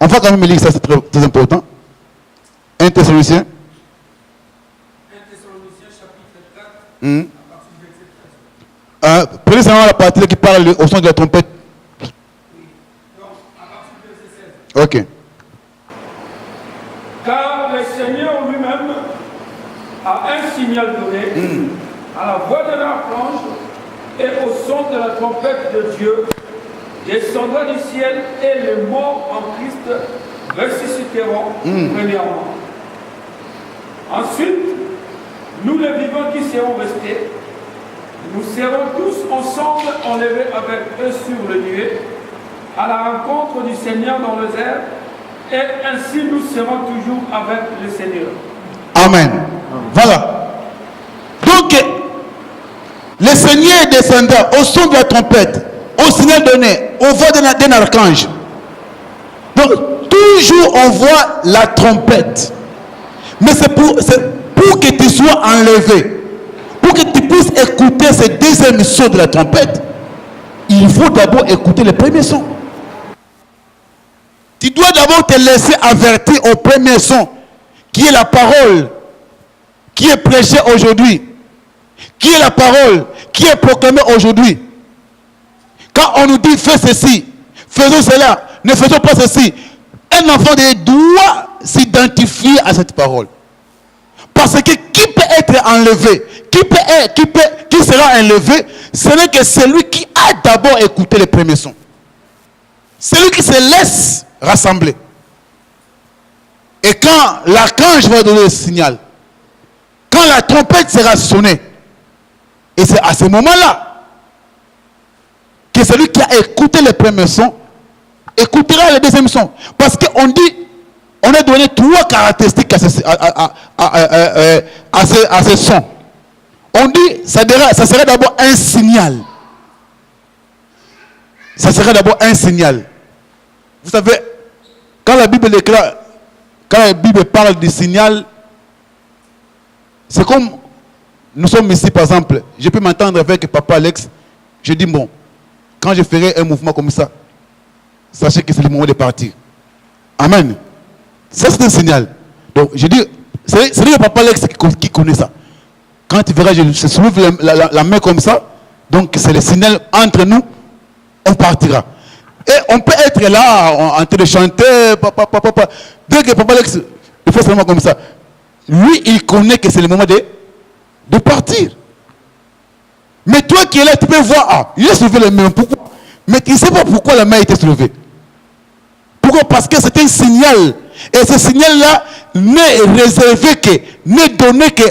Speaker 1: on va quand même lire ça, c'est très important. 1 Thessaloniciens. 1
Speaker 2: Thessaloniciens chapitre 4, à partir du verset 13.
Speaker 1: Prenez seulement la partie qui parle au son de la trompette.
Speaker 2: Oui. Donc, à partir du verset 16.
Speaker 1: Ok.
Speaker 2: Car le Seigneur lui-même a un signal donné, à la voix de l'archange et au son de la trompette de Dieu, descendra du ciel et les morts en Christ ressusciteront premièrement. Ensuite, nous les vivants qui serons restés, nous serons tous ensemble enlevés avec eux sur le nuée, à la rencontre du Seigneur dans les airs, et ainsi nous serons toujours avec le Seigneur.
Speaker 1: Amen. Voilà. Donc, le Seigneur descendra au son de la trompette, au signal donné, au voix d'un archange. Donc, toujours on voit la trompette. Mais c'est pour que tu sois enlevé, pour que tu puisses écouter ce deuxième son de la trompette, il faut d'abord écouter le premier son. Tu dois d'abord te laisser avertir au premier son, qui est la parole, qui est prêchée aujourd'hui, qui est la parole, qui est proclamée aujourd'hui. Quand on nous dit fais ceci, faisons cela, ne faisons pas ceci, un enfant de Dieu doit s'identifier à cette parole. Parce que qui peut être enlevé, qui sera enlevé, ce n'est que celui qui a d'abord écouté les premiers sons. Celui qui se laisse rassembler. Et quand l'archange va donner le signal, quand la trompette sera sonnée, et c'est à ce moment-là que celui qui a écouté les premiers sons écoutera le deuxième son. Parce qu'on dit, on a donné trois caractéristiques à ce son. On dit, ça serait d'abord un signal. Ça serait d'abord un signal. Vous savez, quand la Bible déclare, quand la Bible parle du signal, c'est comme nous sommes ici, par exemple. Je peux m'entendre avec Papa Alex. Je dis, bon, quand je ferai un mouvement comme ça, sachez que c'est le moment de partir. Amen. Ça, c'est un signal. Donc, je dis, c'est le Papa Alex qui connaît ça. Quand tu verras, je soulève la main comme ça. Donc c'est le signal entre nous. On partira. Et on peut être là en train de chanter. Papa. Dès que Papa Alex il fait seulement comme ça. Lui, il connaît que c'est le moment de partir. Mais toi qui es là, tu peux voir, il a soulevé les mains. Pourquoi? Mais tu ne sais pas pourquoi la main a été soulevée. Pourquoi? Parce que c'est un signal. Et ce signal-là n'est réservé que, n'est donné que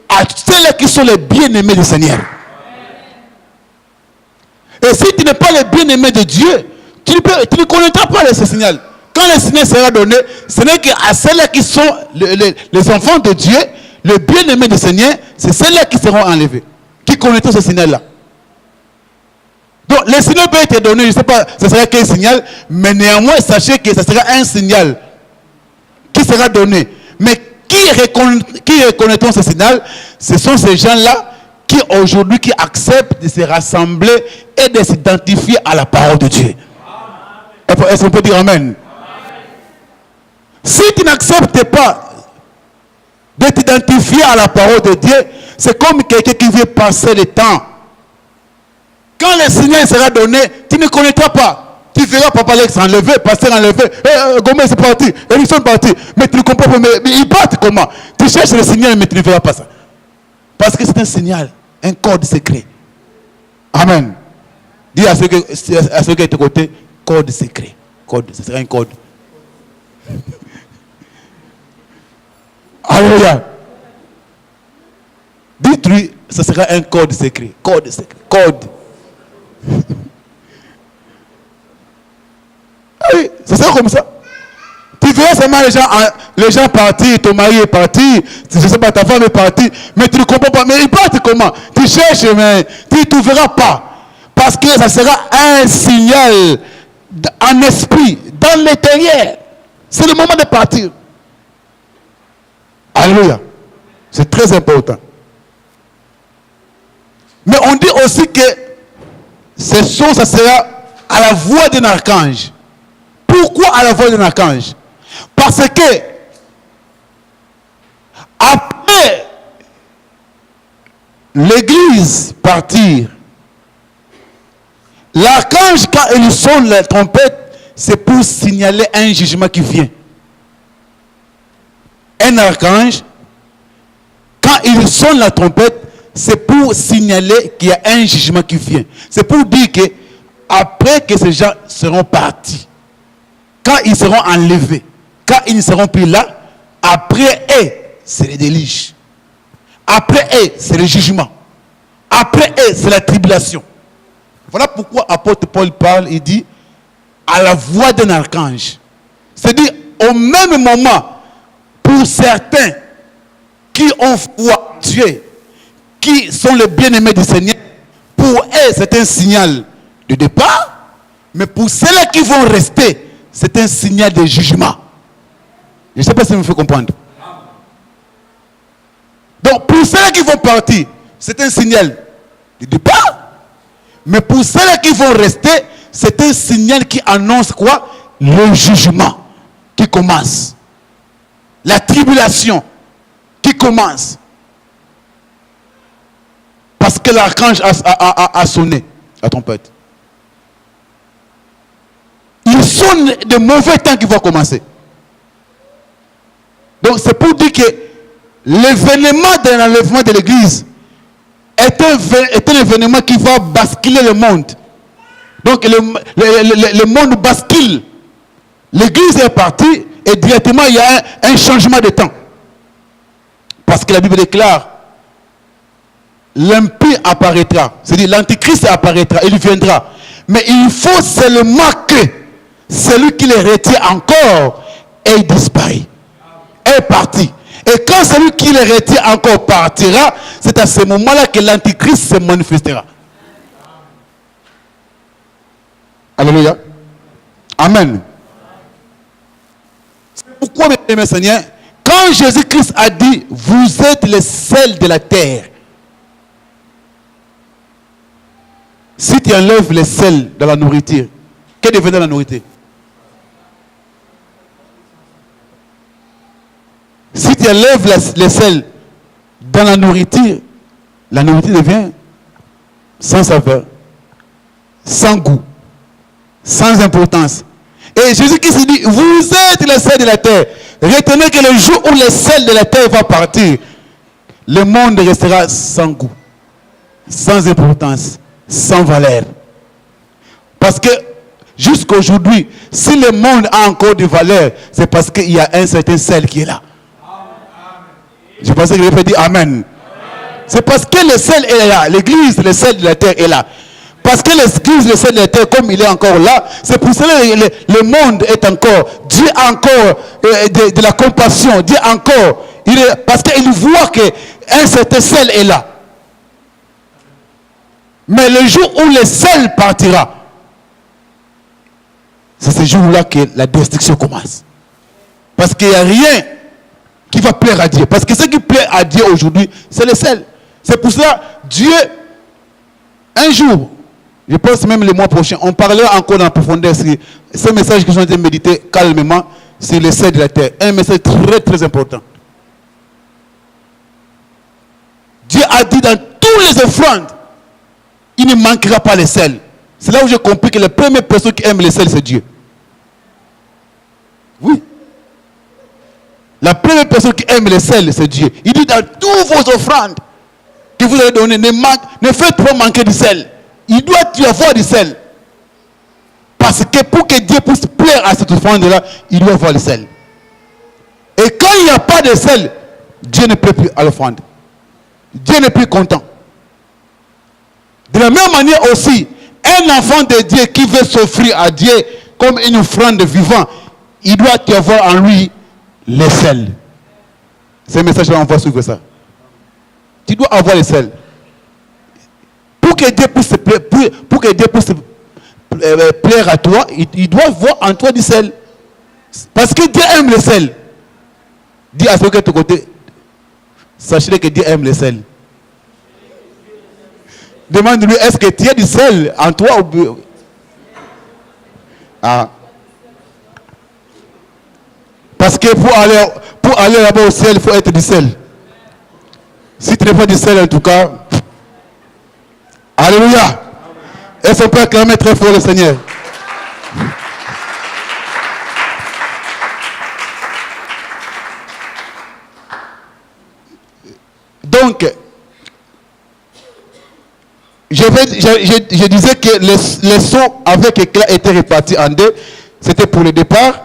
Speaker 1: à ceux qui sont les bien-aimés du Seigneur. Et si tu n'es pas le bien-aimé de Dieu, tu ne connaîtras pas ce signal. Quand le signal sera donné, ce n'est qu'à ceux-là qui sont les enfants de Dieu, le bien-aimé du Seigneur, c'est ceux-là qui seront enlevés, qui connaîtront ce signal-là. Donc, le signal peut être donné, je ne sais pas, ce sera quel signal, mais néanmoins, sachez que ce sera un signal qui sera donné. Mais qui reconnaîtront ce signal? Ce sont ces gens-là qui aujourd'hui qui acceptent de se rassembler et de s'identifier à la parole de Dieu. Est-ce qu'on peut dire Amen? Si tu n'acceptes pas de t'identifier à la parole de Dieu, c'est comme quelqu'un qui veut passer le temps. Quand le signal sera donné, tu ne connaîtras pas. Tu verras Papa Alex enlevé, pasteur enlevé. Gomez c'est parti, Erickson parti. Mais tu ne comprends pas, mais ils partent comment? Tu cherches le signal, mais tu ne verras pas ça. Parce que c'est un signal, un code secret. Amen. Dis à ceux qui sont à tes côtés, code secret. Code, ce sera un code. Alléluia. Dites-lui, ce sera un code secret. Code secret. Code. Ah oui, c'est ça comme ça. Tu verras seulement les gens partis, ton mari est parti, je ne sais pas, ta femme est partie, mais tu ne comprends pas. Mais ils partent comment? Tu cherches, mais tu ne verras pas. Parce que ça sera un signal en esprit, dans l'intérieur. C'est le moment de partir. Alléluia. C'est très important. Mais on dit aussi que ce son, ça sera à la voix d'un archange. Pourquoi à la voix d'un archange? Parce que après l'église partir, l'archange, quand il sonne la trompette, c'est pour signaler un jugement qui vient. Un archange, quand il sonne la trompette, c'est pour signaler qu'il y a un jugement qui vient. C'est pour dire que après que ces gens seront partis, quand ils seront enlevés, quand ils ne seront plus là, après eux, c'est le déluge. Après eux, c'est le jugement. Après eux, c'est la tribulation. Voilà pourquoi l'apôtre Paul parle, il dit, à la voix d'un archange. C'est-à-dire, au même moment, pour certains qui ont foi en Dieu, qui sont les bien-aimés du Seigneur, pour eux, c'est un signal de départ, mais pour ceux-là qui vont rester, c'est un signal de jugement. Je ne sais pas si vous me faites comprendre. Donc, pour ceux-là qui vont partir, c'est un signal de départ, mais pour ceux-là qui vont rester, c'est un signal qui annonce quoi? Le jugement qui commence. La tribulation qui commence. Parce que l'archange a sonné la trompette. Il sonne de mauvais temps qui vont commencer. Donc c'est pour dire que l'événement de l'enlèvement de l'église est un événement qui va basculer le monde. Donc le monde bascule. L'église est partie et directement il y a un changement de temps. Parce que la Bible déclare, l'impie apparaîtra. C'est-à-dire l'antichrist apparaîtra, il viendra. Mais il faut seulement que celui qui le retient encore est disparu, est parti. Et quand celui qui le retient encore partira, c'est à ce moment-là que l'antichrist se manifestera. Alléluia. Amen. C'est pourquoi, mes amis Seigneur, quand Jésus-Christ a dit, vous êtes le sel de la terre. Si tu enlèves le sel de la nourriture, que devenait la nourriture? Si tu enlèves le sel dans la nourriture, la nourriture devient sans saveur, sans goût, sans importance. Et Jésus-Christ dit, vous êtes le sel de la terre. Retenez que le jour où le sel de la terre va partir, le monde restera sans goût, sans importance, sans valeur. Parce que jusqu'à aujourd'hui, si le monde a encore de valeur, c'est parce qu'il y a un certain sel qui est là. Je pensais que je vais dire Amen. C'est parce que le sel est là. L'église, le sel de la terre est là. Parce que l'église, le sel de la terre, comme il est encore là, c'est pour cela que le monde est encore. Dieu a encore de la compassion. Dieu encore. Parce qu'il voit qu'un certain sel est là. Mais le jour où le sel partira, c'est ce jour-là que la destruction commence. Parce qu'il n'y a rien qui va plaire à Dieu. Parce que ce qui plaît à Dieu aujourd'hui, c'est le sel. C'est pour cela, Dieu, un jour, je pense même le mois prochain, on parlera encore dans la profondeur sur ce message que j'ai été méditer calmement sur le sel de la terre. Un message très très important. Dieu a dit dans toutes les offrandes, il ne manquera pas le sel. C'est là où j'ai compris que la première personne qui aime le sel, c'est Dieu. Oui. La première personne qui aime le sel, c'est Dieu. Il dit dans toutes vos offrandes que vous allez donner, ne faites pas manquer du sel. Il doit y avoir du sel. Parce que pour que Dieu puisse plaire à cette offrande-là, il doit avoir le sel. Et quand il n'y a pas de sel, Dieu ne plaît plus à l'offrande. Dieu n'est plus content. De la même manière aussi, un enfant de Dieu qui veut s'offrir à Dieu comme une offrande vivante, il doit y avoir en lui le sel. C'est un message-là, on va suivre ça. Tu dois avoir le sel. Pour que Dieu puisse plaire à toi, il doit voir en toi du sel. Parce que Dieu aime le sel. Dis à ceux qui sont de ton côté, sachez que Dieu aime le sel. Demande-lui, est-ce que tu as du sel en toi ou... Ah. Parce que pour aller là-bas au ciel, il faut être du sel. Si tu n'es pas du sel, en tout cas... Alléluia. Est-ce qu'on peut acclamer très fort le Seigneur? Donc, je disais que les sons avec éclat étaient répartis en deux. C'était pour le départ.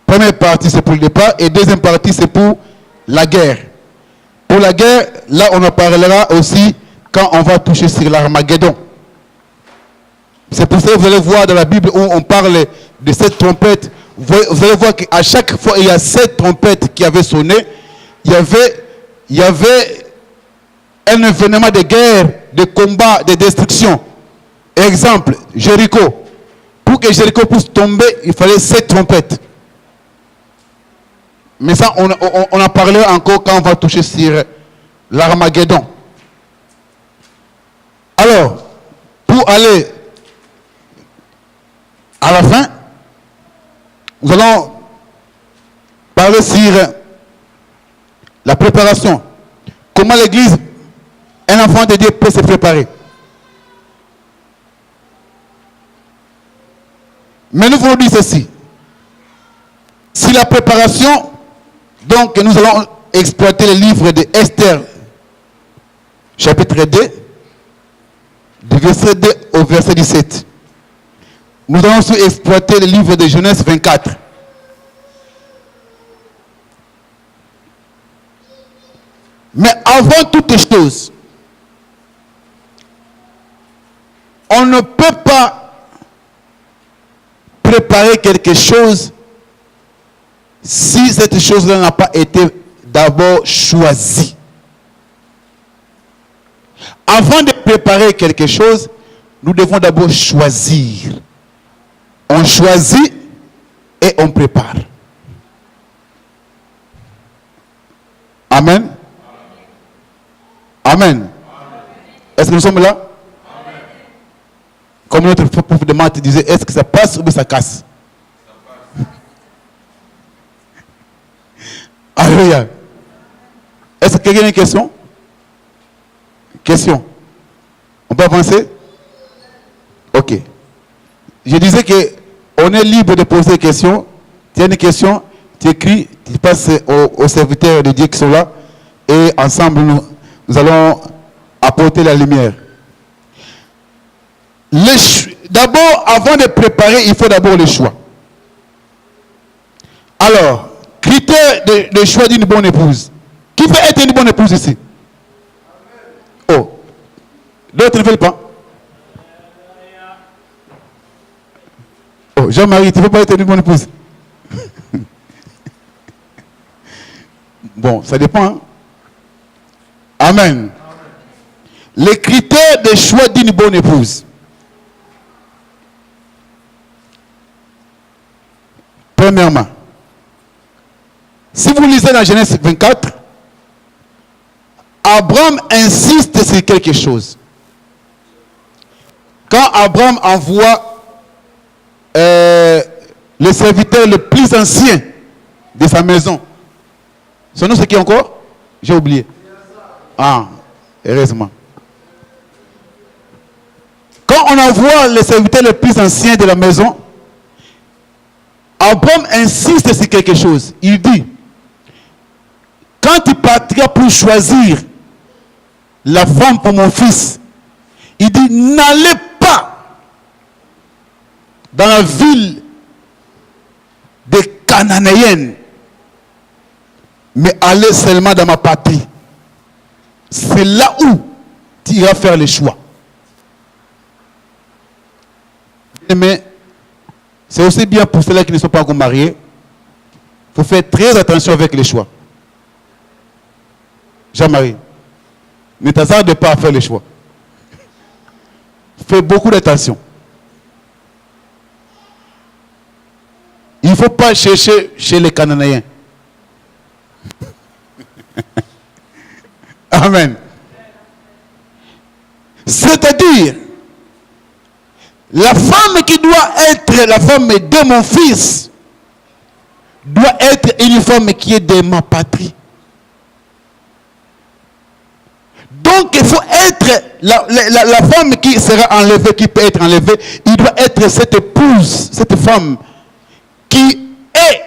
Speaker 1: Première partie, c'est pour le départ. Et deuxième partie, c'est pour la guerre. Pour la guerre, là, on en parlera aussi quand on va toucher sur l'Armageddon. C'est pour ça que vous allez voir dans la Bible où on parle de cette trompette. Vous allez voir qu'à chaque fois, il y a 7 trompettes qui avaient sonné. Il y avait un événement de guerre, de combat, de destruction. Exemple, Jéricho. Pour que Jéricho puisse tomber, il fallait 7 trompettes. Mais ça, on en parlera encore quand on va toucher sur l'Armageddon. Alors, pour aller à la fin, nous allons parler sur la préparation. Comment l'église, un enfant de Dieu peut se préparer. Mais nous voulons dire ceci. Si la préparation, donc nous allons exploiter le livre de Esther, chapitre 2, du verset 2 au verset 17. Nous allons aussi exploiter le livre de Genèse 24. Mais avant toutes choses, on ne peut pas préparer quelque chose si cette chose-là n'a pas été d'abord choisie. Avant de préparer quelque chose, nous devons d'abord choisir. On choisit et on prépare. Amen. Amen. Est-ce que nous sommes là? Amen. Comme notre prof de maths disait, est-ce que ça passe ou ça casse? Alléluia. Est-ce que quelqu'un a une question? Question. On peut avancer? Ok. Je disais que on est libre de poser des questions. Tu as une question, tu écris, tu passes aux serviteurs de Dieu qui sont là. Et ensemble, nous allons apporter la lumière. D'abord, avant de préparer, il faut d'abord le choix. Alors, critère de choix d'une bonne épouse. Qui peut être une bonne épouse ici? Oh, d'autres ne veulent pas. Oh, Jean-Marie, tu ne veux pas être une bonne épouse? Bon, ça dépend. Hein? Amen. Les critères de choix d'une bonne épouse. Premièrement, si vous lisez dans Genèse 24, Abraham insiste sur quelque chose. Quand Abraham envoie le serviteur le plus ancien de sa maison, son nom c'est qui encore? J'ai oublié. Ah, heureusement. Quand on envoie le serviteur le plus ancien de la maison, Abraham insiste sur quelque chose. Il dit, quand tu partiras pour choisir la femme pour mon fils, il dit, n'allez pas dans la ville des Cananéennes, mais allez seulement dans ma patrie. C'est là où tu iras faire le choix. Mais c'est aussi bien pour ceux-là qui ne sont pas encore mariés. Il faut faire très attention avec les choix. Jean-Marie, ne t'hasarde pas à faire les choix. Fais beaucoup d'attention. Il ne faut pas chercher chez les Cananéens. Amen. C'est-à-dire, la femme qui doit être la femme de mon fils doit être une femme qui est de ma patrie. Donc il faut être la femme qui sera enlevée, qui peut être enlevée, il doit être cette épouse, cette femme qui est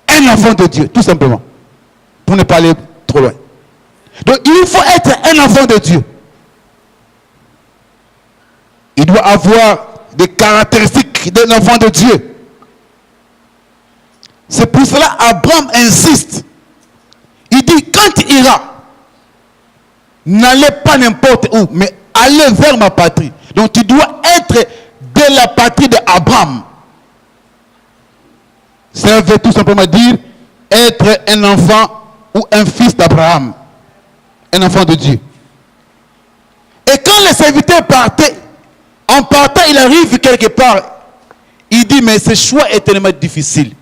Speaker 1: un enfant de Dieu, tout simplement, pour ne pas aller trop loin. Donc il faut être un enfant de Dieu. Il doit avoir des caractéristiques d'un enfant de Dieu. C'est pour cela Abraham insiste. Il dit, quand tu iras, n'allez pas n'importe où, mais allez vers ma patrie. Donc tu dois être de la patrie d'Abraham. Ça veut tout simplement dire être un enfant ou un fils d'Abraham. Un enfant de Dieu. Et quand le serviteur partait, en partant, il arrive quelque part. Il dit, mais ce choix est tellement difficile.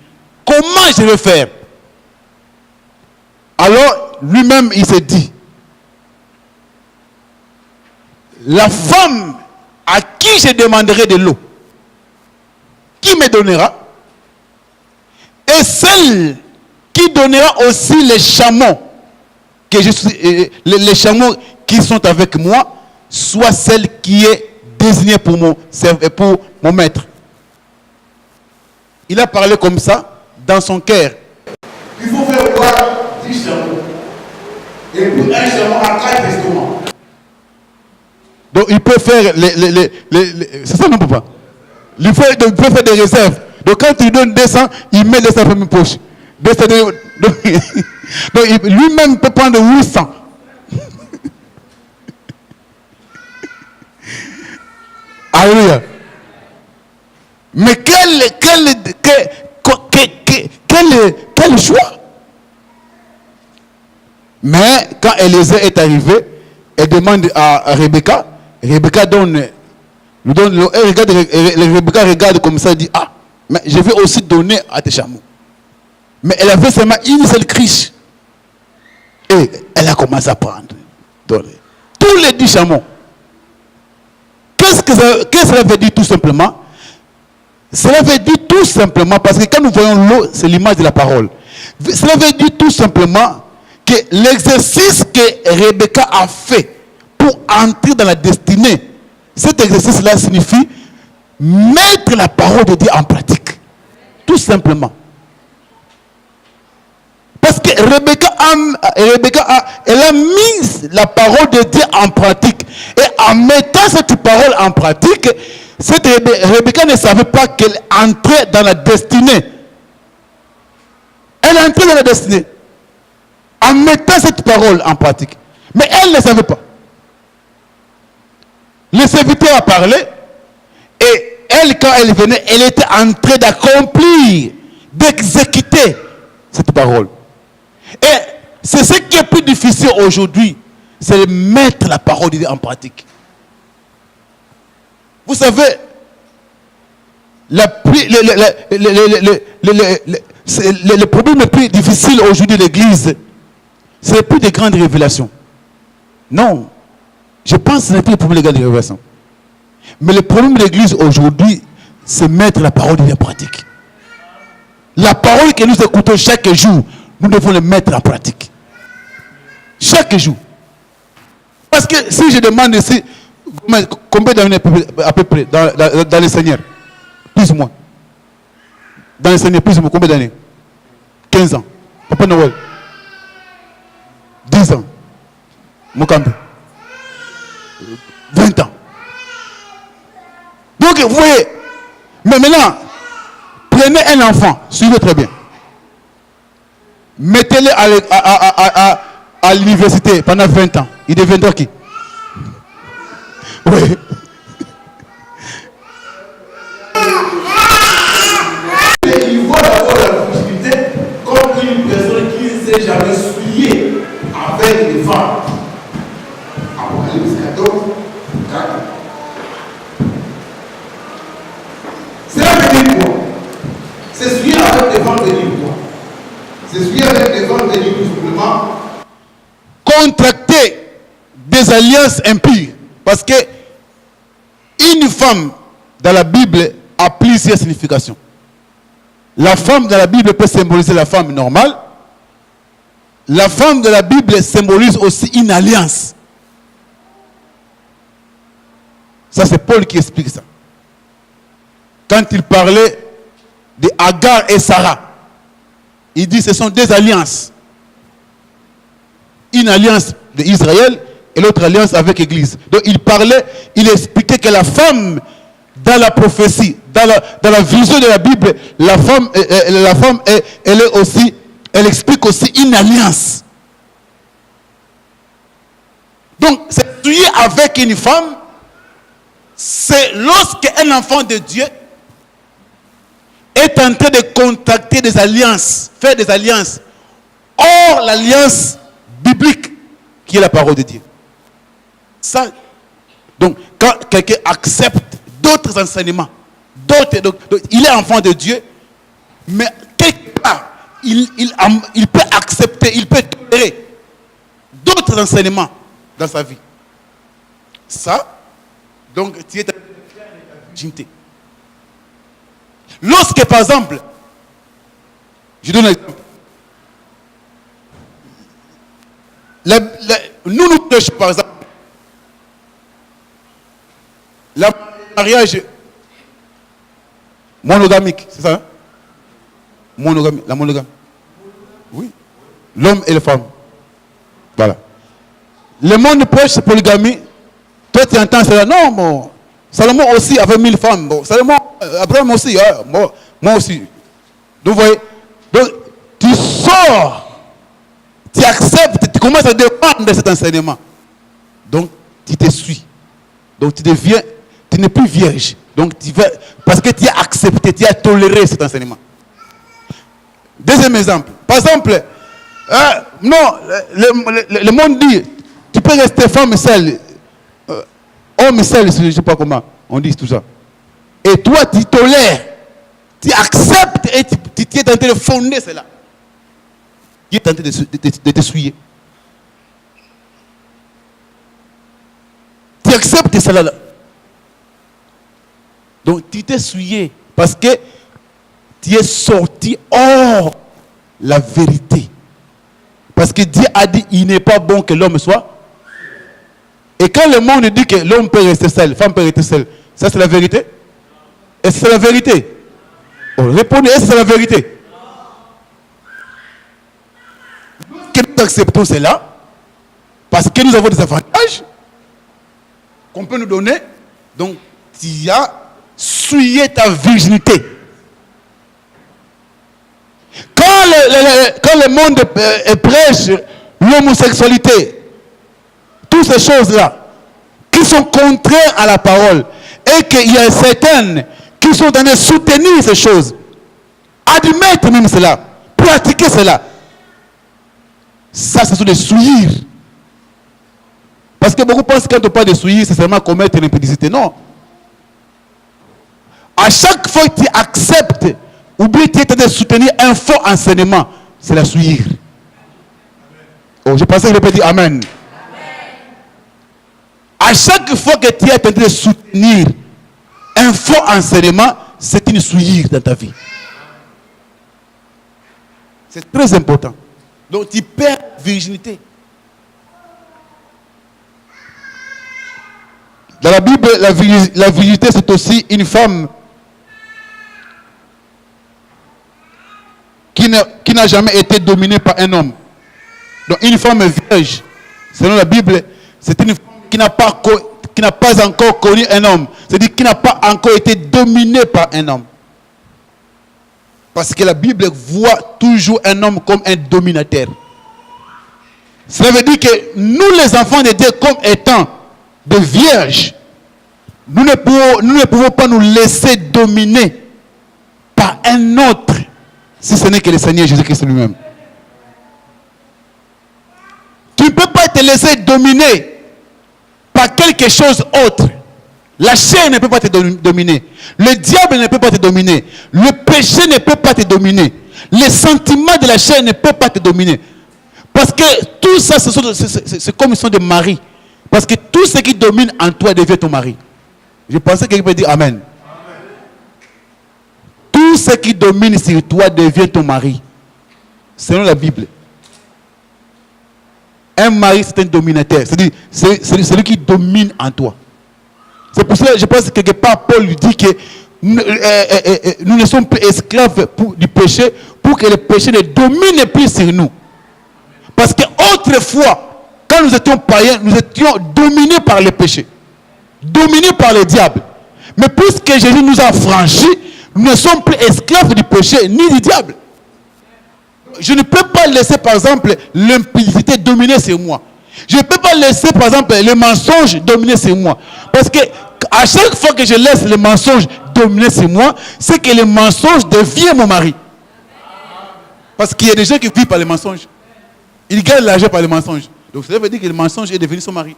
Speaker 1: Comment je vais faire? Alors, lui-même, il s'est dit, la femme à qui je demanderai de l'eau, qui me donnera? Et celle qui donnera aussi les chameaux, les chameaux qui sont avec moi, soit celle qui est désignée pour mon maître. Il a parlé comme ça dans son cœur. Il faut faire voir 10 chameaux. Et pour un chameau à 4 instruments. Donc il peut faire c'est ça non papa? Il peut faire des réserves. Donc quand il donne 200, il met dans sa première poche. Donc lui-même peut prendre 800. Alléluia. Mais quel choix? Mais quand Élisée est arrivé, elle demande à Rebecca. Rebecca Rebecca regarde comme ça et dit, ah, mais je vais aussi donner à tes chameaux. Mais elle avait seulement une seule criche. Et elle a commencé à prendre. Donner. Tous les 10 chameaux. Qu'est-ce que cela veut dire tout simplement? Cela veut dire tout simplement, parce que quand nous voyons l'eau, c'est l'image de la parole. Cela veut dire tout simplement que l'exercice que Rebecca a fait pour entrer dans la destinée. Cet exercice-là signifie mettre la parole de Dieu en pratique. Tout simplement. Parce que Rebecca elle a mis la parole de Dieu en pratique. Et en mettant cette parole en pratique, Rebecca ne savait pas qu'elle entrait dans la destinée. Elle entrait dans la destinée. En mettant cette parole en pratique. Mais elle ne savait pas. Le serviteur a parlé. Et elle, quand elle venait, elle était en train d'accomplir, d'exécuter cette parole. Et c'est ce qui est plus difficile aujourd'hui, c'est de mettre la parole de Dieu en pratique. Vous savez, le problème le plus difficile aujourd'hui de l'Église, ce n'est plus des grandes révélations. Non, je pense que ce n'est plus le problème des grandes révélations. Mais le problème de l'Église aujourd'hui, c'est mettre la parole de Dieu en pratique. La parole que nous écoutons chaque jour, nous devons le mettre en pratique. Chaque jour. Parce que si je demande ici, combien d'années à peu près dans le Seigneur? Plus ou moins. Dans le Seigneur, plus ou moins, combien d'années? 15 ans. Papa Noël. 10 ans. Mokambe. 20 ans. Donc, vous voyez, mais maintenant, prenez un enfant, suivez très bien. Mettez-le à l'université pendant 20 ans. Il deviendra qui? Oui. Il voit d'abord la possibilité comme une personne qui ne s'est jamais souillée avec les femmes. Apocalypse 14, 4. Cela veut dire quoi? C'est souillé avec les femmes de l'île. C'est souillé avec les femmes de l'île tout simplement. Contracter des alliances impures. Parce que une femme dans la Bible a plusieurs significations. La femme dans la Bible peut symboliser la femme normale. La femme de la Bible symbolise aussi une alliance. Ça, c'est Paul qui explique ça. Quand il parlait de Agar et Sarah, il dit que ce sont deux alliances. Une alliance d'Israël et l'autre alliance avec l'Église. Donc il expliquait que la femme, dans la prophétie, dans la vision de la Bible, la femme elle explique aussi une alliance. Donc, c'est souiller avec une femme, c'est lorsqu'un enfant de Dieu est en train de contracter des alliances, faire des alliances, hors l'alliance biblique qui est la parole de Dieu. Ça, donc, quand quelqu'un accepte d'autres enseignements, donc, il est enfant de Dieu, mais quelque part, il peut accepter, il peut tolérer d'autres enseignements dans sa vie. Ça, donc, tu es dans la virginité. Lorsque, par exemple, je donne un exemple. Nous prêchons, par exemple, le mariage monogamique, c'est ça, hein? La monogamie. Oui. L'homme et la femme. Voilà. Le monde prêche polygamie. Toi, tu entends cela. Non, bon, Salomon aussi avait 1000 femmes. Bon, Salomon, Abraham aussi. Hein, moi aussi. Donc, vous voyez. Donc, tu sors. Tu acceptes. Tu commences à dépendre de cet enseignement. Donc, tu te suis. Donc, tu n'es plus vierge. Donc, parce que tu as accepté, tu as toléré cet enseignement. Deuxième exemple. Par exemple, non, le monde dit, tu peux rester femme seule, homme seul, je ne sais pas comment on dit tout ça. Et toi, tu tolères, tu acceptes et tu es en train de fonder cela. Tu es en train de te souiller. Tu acceptes cela là. Donc, tu t'es souillé parce que tu es sorti hors la vérité. Parce que Dieu a dit, il n'est pas bon que l'homme soit. Et quand le monde dit que l'homme peut rester seul, femme peut rester seule, ça c'est la vérité? Est-ce que c'est la vérité? Répondez, est-ce que c'est la vérité? Que nous acceptons cela, parce que nous avons des avantages qu'on peut nous donner, donc tu as souillé ta virginité. Quand le monde prêche l'homosexualité, toutes ces choses-là, qui sont contraires à la parole, et qu'il y a certaines qui sont en train de soutenir ces choses, admettre même cela, pratiquer cela, ça, ce sont des souillir. Parce que beaucoup pensent que quand on parle de souillir, c'est seulement commettre une impudicité. Non. À chaque fois que tu acceptes, ou bien tu es en train de soutenir un faux enseignement, c'est la souillir. Oh, je pensais que je peux dire Amen. Amen. À chaque fois que tu es en train de soutenir un faux enseignement, c'est une souillir dans ta vie. C'est très important. Donc tu perds virginité. Dans la Bible, la virginité, c'est aussi une femme qui n'a jamais été dominée par un homme. Donc une femme vierge, selon la Bible, c'est une femme qui n'a pas encore connu un homme. C'est-à-dire qui n'a pas encore été dominée par un homme. Parce que la Bible voit toujours un homme comme un dominateur. Cela veut dire que nous, les enfants de Dieu, comme étant des vierges, nous ne pouvons pas nous laisser dominer par un autre, si ce n'est que le Seigneur Jésus-Christ lui-même. Tu ne peux pas te laisser dominer par quelque chose autre. La chair ne peut pas te dominer. Le diable ne peut pas te dominer. Le péché ne peut pas te dominer. Les sentiments de la chair ne peuvent pas te dominer. Parce que tout ça, c'est comme ils sont des maris. Parce que tout ce qui domine en toi devient ton mari. Je pensais que quelqu'un peut dire Amen. Amen. Tout ce qui domine sur toi devient ton mari. Selon la Bible. Un mari, c'est un dominateur. C'est-à-dire, c'est celui qui domine en toi. C'est pour cela que je pense que quelque part, Paul lui dit que nous ne sommes plus esclaves du péché pour que le péché ne domine plus sur nous. Parce qu'autrefois, quand nous étions païens, nous étions dominés par le péché. Dominés par le diable. Mais puisque Jésus nous a franchis, nous ne sommes plus esclaves du péché ni du diable. Je ne peux pas laisser, par exemple, l'impudicité dominer sur moi. Je ne peux pas laisser, par exemple, le mensonge dominer sur moi. Parce que à chaque fois que je laisse le mensonge dominer sur moi, c'est que le mensonge devient mon mari. Parce qu'il y a des gens qui vivent par le mensonge. Ils gagnent l'argent par le mensonge. Donc cela veut dire que le mensonge est devenu son mari.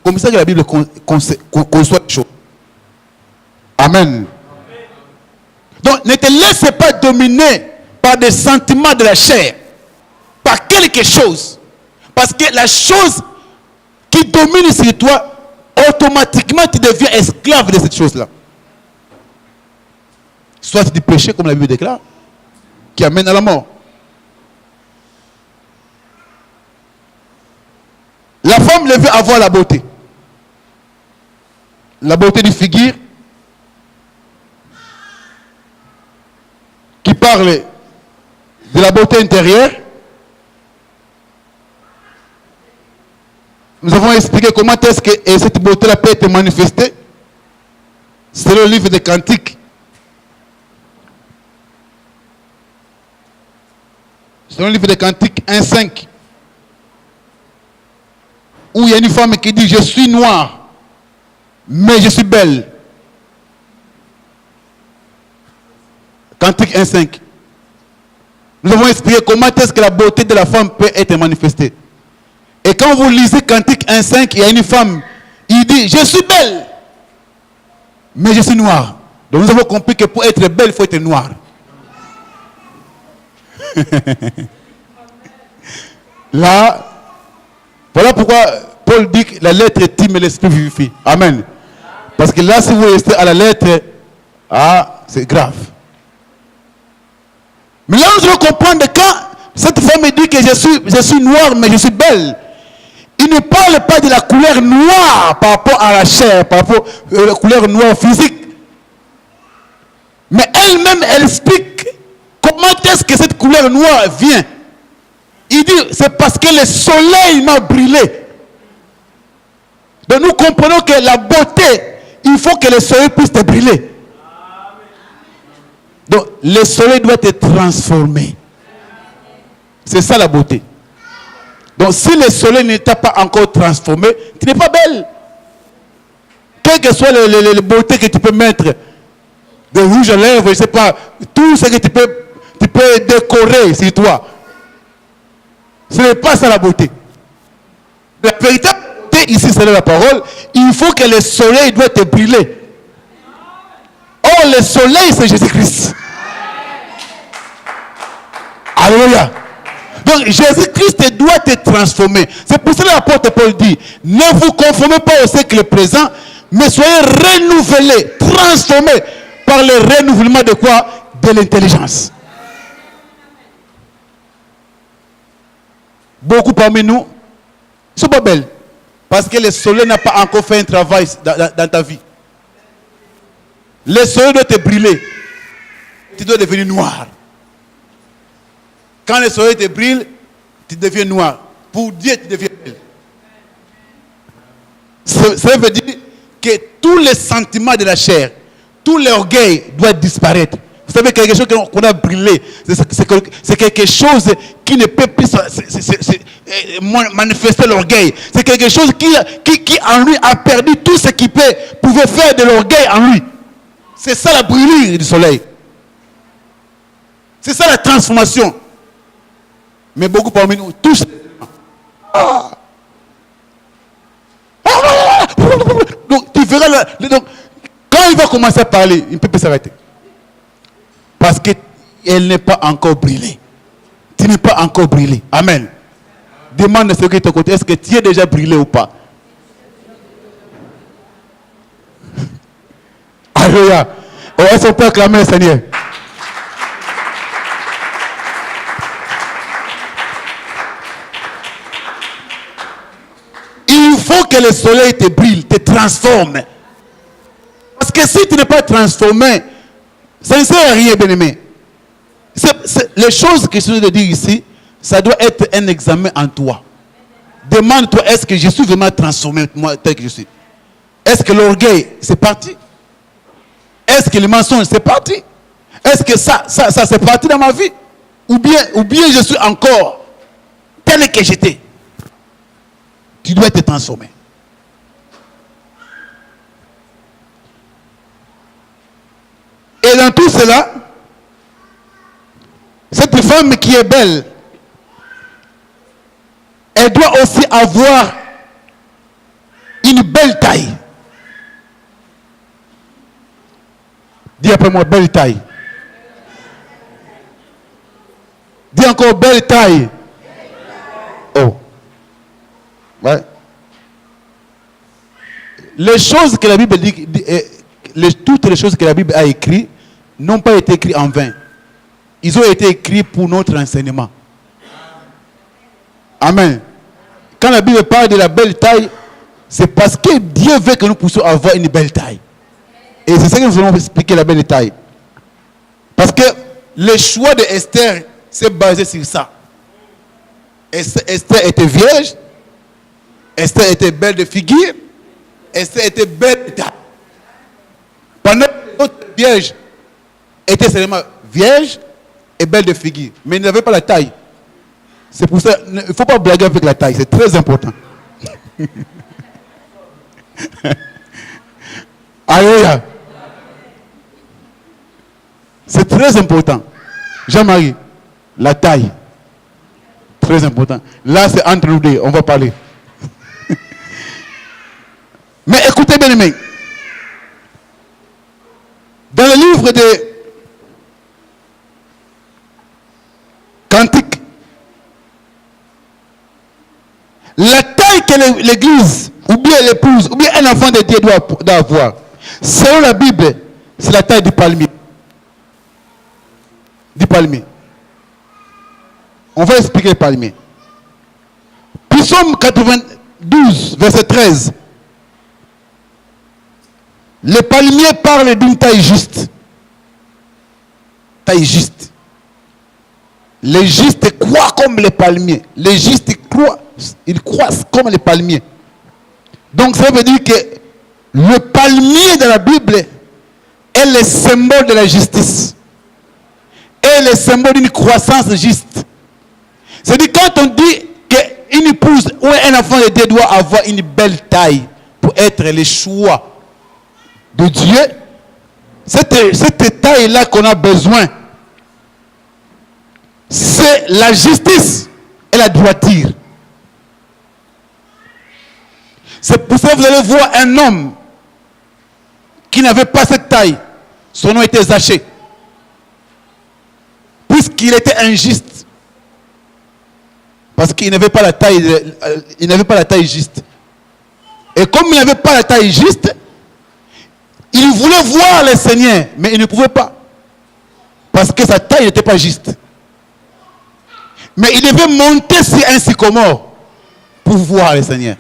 Speaker 1: Comme ça que la Bible conçoit les choses. Amen. Donc ne te laisse pas dominer par des sentiments de la chair, par quelque chose. Parce que la chose qui domine sur toi, automatiquement tu deviens esclave de cette chose-là. Soit du péché, comme la Bible déclare, qui amène à la mort. La femme veut avoir la beauté. La beauté du figure, qui parle de la beauté intérieure. Nous avons expliqué comment est-ce que cette beauté-là peut être manifestée. C'est le livre des Cantiques. C'est le livre des Cantiques 1:5. Où il y a une femme qui dit « Je suis noire, mais je suis belle ». Cantique 1:5. Nous avons expliqué comment est-ce que la beauté de la femme peut être manifestée. Et quand vous lisez Cantique 1:5, il y a une femme, il dit, je suis belle, mais je suis noire. Donc nous avons compris que pour être belle, il faut être noir. Là, voilà pourquoi Paul dit que la lettre est timide, mais l'esprit vivifie. Amen. Parce que là, si vous restez à la lettre, c'est grave. Mais là, nous devons comprendre que quand Cette femme me dit que je suis noire, mais je suis belle. Il ne parle pas de la couleur noire par rapport à la chair, par rapport à la couleur noire physique. Mais elle-même, elle explique comment est-ce que cette couleur noire vient. Il dit, c'est parce que le soleil m'a brûlé. Donc nous comprenons que la beauté, il faut que le soleil puisse te brûler. Donc le soleil doit être transformé. C'est ça la beauté. Donc si le soleil ne t'a pas encore transformé, tu n'es pas belle. Quelle que soit les beautés que tu peux mettre, de rouge à lèvres, je ne sais pas, tout ce que tu peux décorer sur toi. Ce n'est pas ça la beauté. La véritable beauté ici, c'est la parole. Il faut que le soleil doit te brûler. Or, le soleil, c'est Jésus-Christ. Alléluia. Donc, Jésus-Christ doit te transformer. C'est pour cela que l'apôtre Paul dit, ne vous conformez pas au siècle présent, mais soyez renouvelés, transformés par le renouvellement de quoi? De l'intelligence. Beaucoup parmi nous ne sont pas belles. Parce que le soleil n'a pas encore fait un travail dans ta vie. Le soleil doit te brûler. Tu dois devenir noir. Quand le soleil te brûle, tu deviens noir. Pour Dieu, tu deviens belle. Ça veut dire que tous les sentiments de la chair, tout l'orgueil doit disparaître. Vous savez, quelque chose qu'on a brûlé, c'est quelque chose qui ne peut plus manifester l'orgueil. C'est quelque chose qui en lui a perdu tout ce qui pouvait faire de l'orgueil en lui. C'est ça la brûlure du soleil. C'est ça la transformation. Mais beaucoup parmi nous touchent. Donc tu verras, donc, quand il va commencer à parler, il ne peut pas s'arrêter. Parce qu'elle n'est pas encore brûlée. Tu n'es pas encore brûlé. Amen. Demande à ceux qui est à côté, est-ce que tu es déjà brûlé ou pas? Alléluia. Oh, est-ce qu'on peut acclamer le Seigneur? Il faut que le soleil te brûle, te transforme. Parce que si tu n'es pas transformé, ça ne sert à rien, bien-aimé. Les choses que je suis de dire ici, ça doit être un examen en toi. Demande-toi, est-ce que je suis vraiment transformé, moi, tel que je suis? Est-ce que l'orgueil, c'est parti? Est-ce que le mensonge, c'est parti? Est-ce que ça c'est parti dans ma vie? Ou bien je suis encore tel que j'étais? Tu dois être transformé. Et dans tout cela, cette femme qui est belle, elle doit aussi avoir une belle taille. Dis après moi, belle taille. Dis encore, belle taille. Oh. Ouais. Les choses que la Bible dit, toutes les choses que la Bible a écrites n'ont pas été écrites en vain. Ils ont été écrits pour notre enseignement. Amen. Quand la Bible parle de la belle taille, c'est parce que Dieu veut que nous puissions avoir une belle taille. Et c'est ça que nous allons expliquer, la belle taille. Parce que le choix de Esther s'est basé sur ça. Esther était vierge. Esther était belle de figure. Esther était belle de taille. Pendant que les autres vierges étaient seulement vierges et belles de figure. Mais ils n'avaient pas la taille. C'est pour ça, il ne faut pas blaguer avec la taille. C'est très important. Alléluia. C'est très important. Jean-Marie, la taille. Très important. Là, c'est entre nous deux. On va parler. Mais écoutez bien, aimés. Dans le livre de Cantique, la taille que l'église, ou bien l'épouse, ou bien un enfant de Dieu doit avoir, selon la Bible, c'est la taille du palmier. Du palmier. On va expliquer les palmiers. Psaume 92, verset 13. Les palmiers parlent d'une taille juste. Taille juste. Les justes croient comme les palmiers. Les justes ils croissent comme les palmiers. Donc ça veut dire que le palmier de la Bible est le symbole de la justice. Est le symbole d'une croissance juste. C'est-à-dire quand on dit qu'une épouse ou un enfant de Dieu doit avoir une belle taille pour être le choix de Dieu, cette taille-là qu'on a besoin, c'est la justice et la droiture. C'est pour ça que vous allez voir un homme qui n'avait pas cette taille. Son nom était Zachée. Puisqu'il était injuste. Parce qu'il n'avait pas la taille, il n'avait pas la taille juste. Et comme il n'avait pas la taille juste, il voulait voir le Seigneur, mais il ne pouvait pas. Parce que sa taille n'était pas juste. Mais il devait monter sur un sycomore pour voir le Seigneur.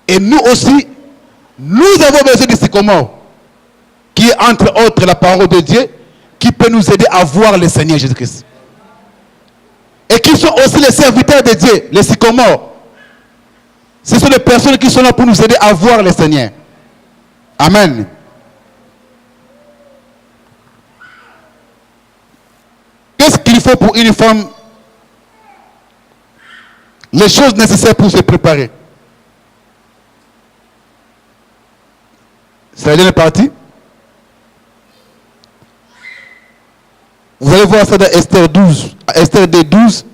Speaker 1: Et nous aussi, nous avons besoin du sycomore, qui est entre autres la parole de Dieu, qui peut nous aider à voir le Seigneur Jésus-Christ. Et qui sont aussi les serviteurs de Dieu, les sycomores. Ce sont les personnes qui sont là pour nous aider à voir le Seigneur. Amen. Qu'est-ce qu'il faut pour une femme? Les choses nécessaires pour se préparer. C'est la dernière partie. Vous allez voir ça dans Esther 12. Esther 12.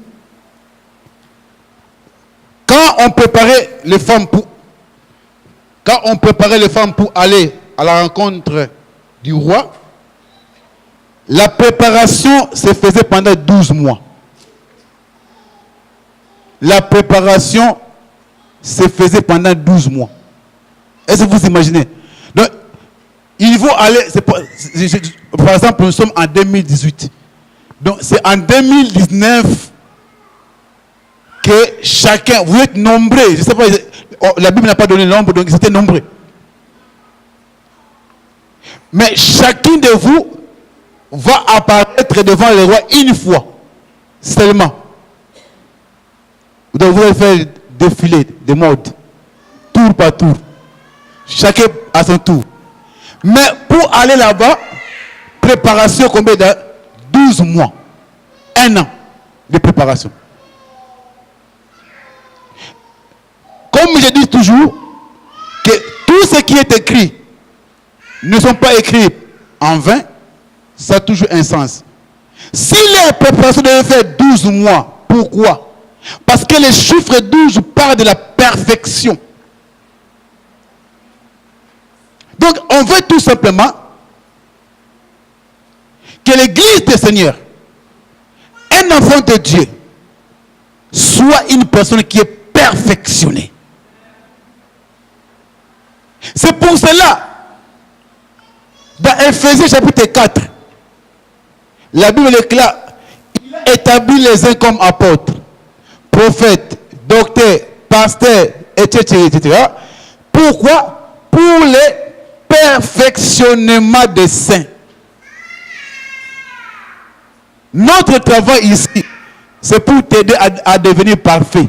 Speaker 1: Quand on préparait les femmes pour aller à la rencontre du roi, la préparation se faisait pendant 12 mois. La préparation se faisait pendant 12 mois. Est-ce que vous imaginez? Donc, il faut aller, par exemple, nous sommes en 2018. Donc, c'est en 2019 que chacun, vous êtes nombreux, je ne sais pas, la Bible n'a pas donné le nombre, donc ils étaient nombreux. Mais chacun de vous va apparaître devant le roi une fois seulement. Donc vous allez faire défiler de mode, tour par tour, chacun à son tour. Mais pour aller là-bas, préparation combien de 12 mois, 1 an de préparation. Comme je dis toujours, que tout ce qui est écrit ne sont pas écrits en vain, ça a toujours un sens. Si les préparations devaient faire 12 mois, pourquoi? Parce que le chiffre 12 parle de la perfection. Donc, on veut tout simplement que l'église du Seigneur, un enfant de Dieu, soit une personne qui est perfectionnée. C'est pour cela, dans Éphésiens chapitre 4, la Bible est claire, il a établi les uns comme apôtres, prophètes, docteurs, pasteurs, etc. Pourquoi? Pour le perfectionnement des saints. Notre travail ici, c'est pour t'aider à devenir parfait,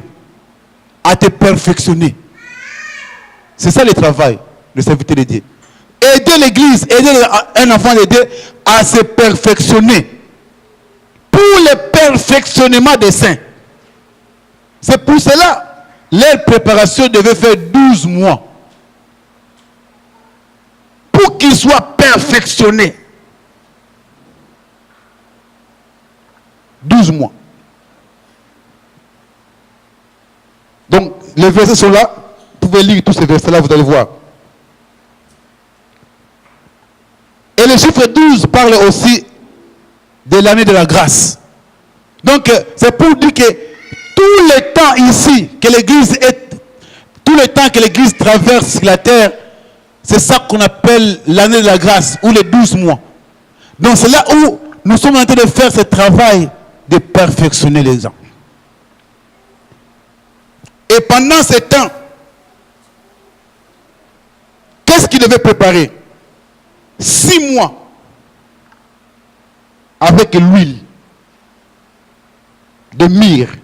Speaker 1: à te perfectionner. C'est ça le travail, le serviteur de Dieu. Aider l'église, aider un enfant de Dieu à se perfectionner. Pour le perfectionnement des saints. C'est pour cela, leur préparation devait faire 12 mois. Pour qu'ils soient perfectionnés. 12 mois. Donc, les versets sont là. Vous pouvez lire tous ces versets-là, vous allez voir. Et le chiffre 12 parle aussi de l'année de la grâce. Donc, c'est pour dire que tout le temps ici, que l'Église est, tout le temps que l'Église traverse la terre, c'est ça qu'on appelle l'année de la grâce, ou les 12 mois. Donc, c'est là où nous sommes en train de faire ce travail de perfectionner les gens. Et pendant ce temps, qu'est-ce qu'il devait préparer? 6 mois avec l'huile de myrrhe.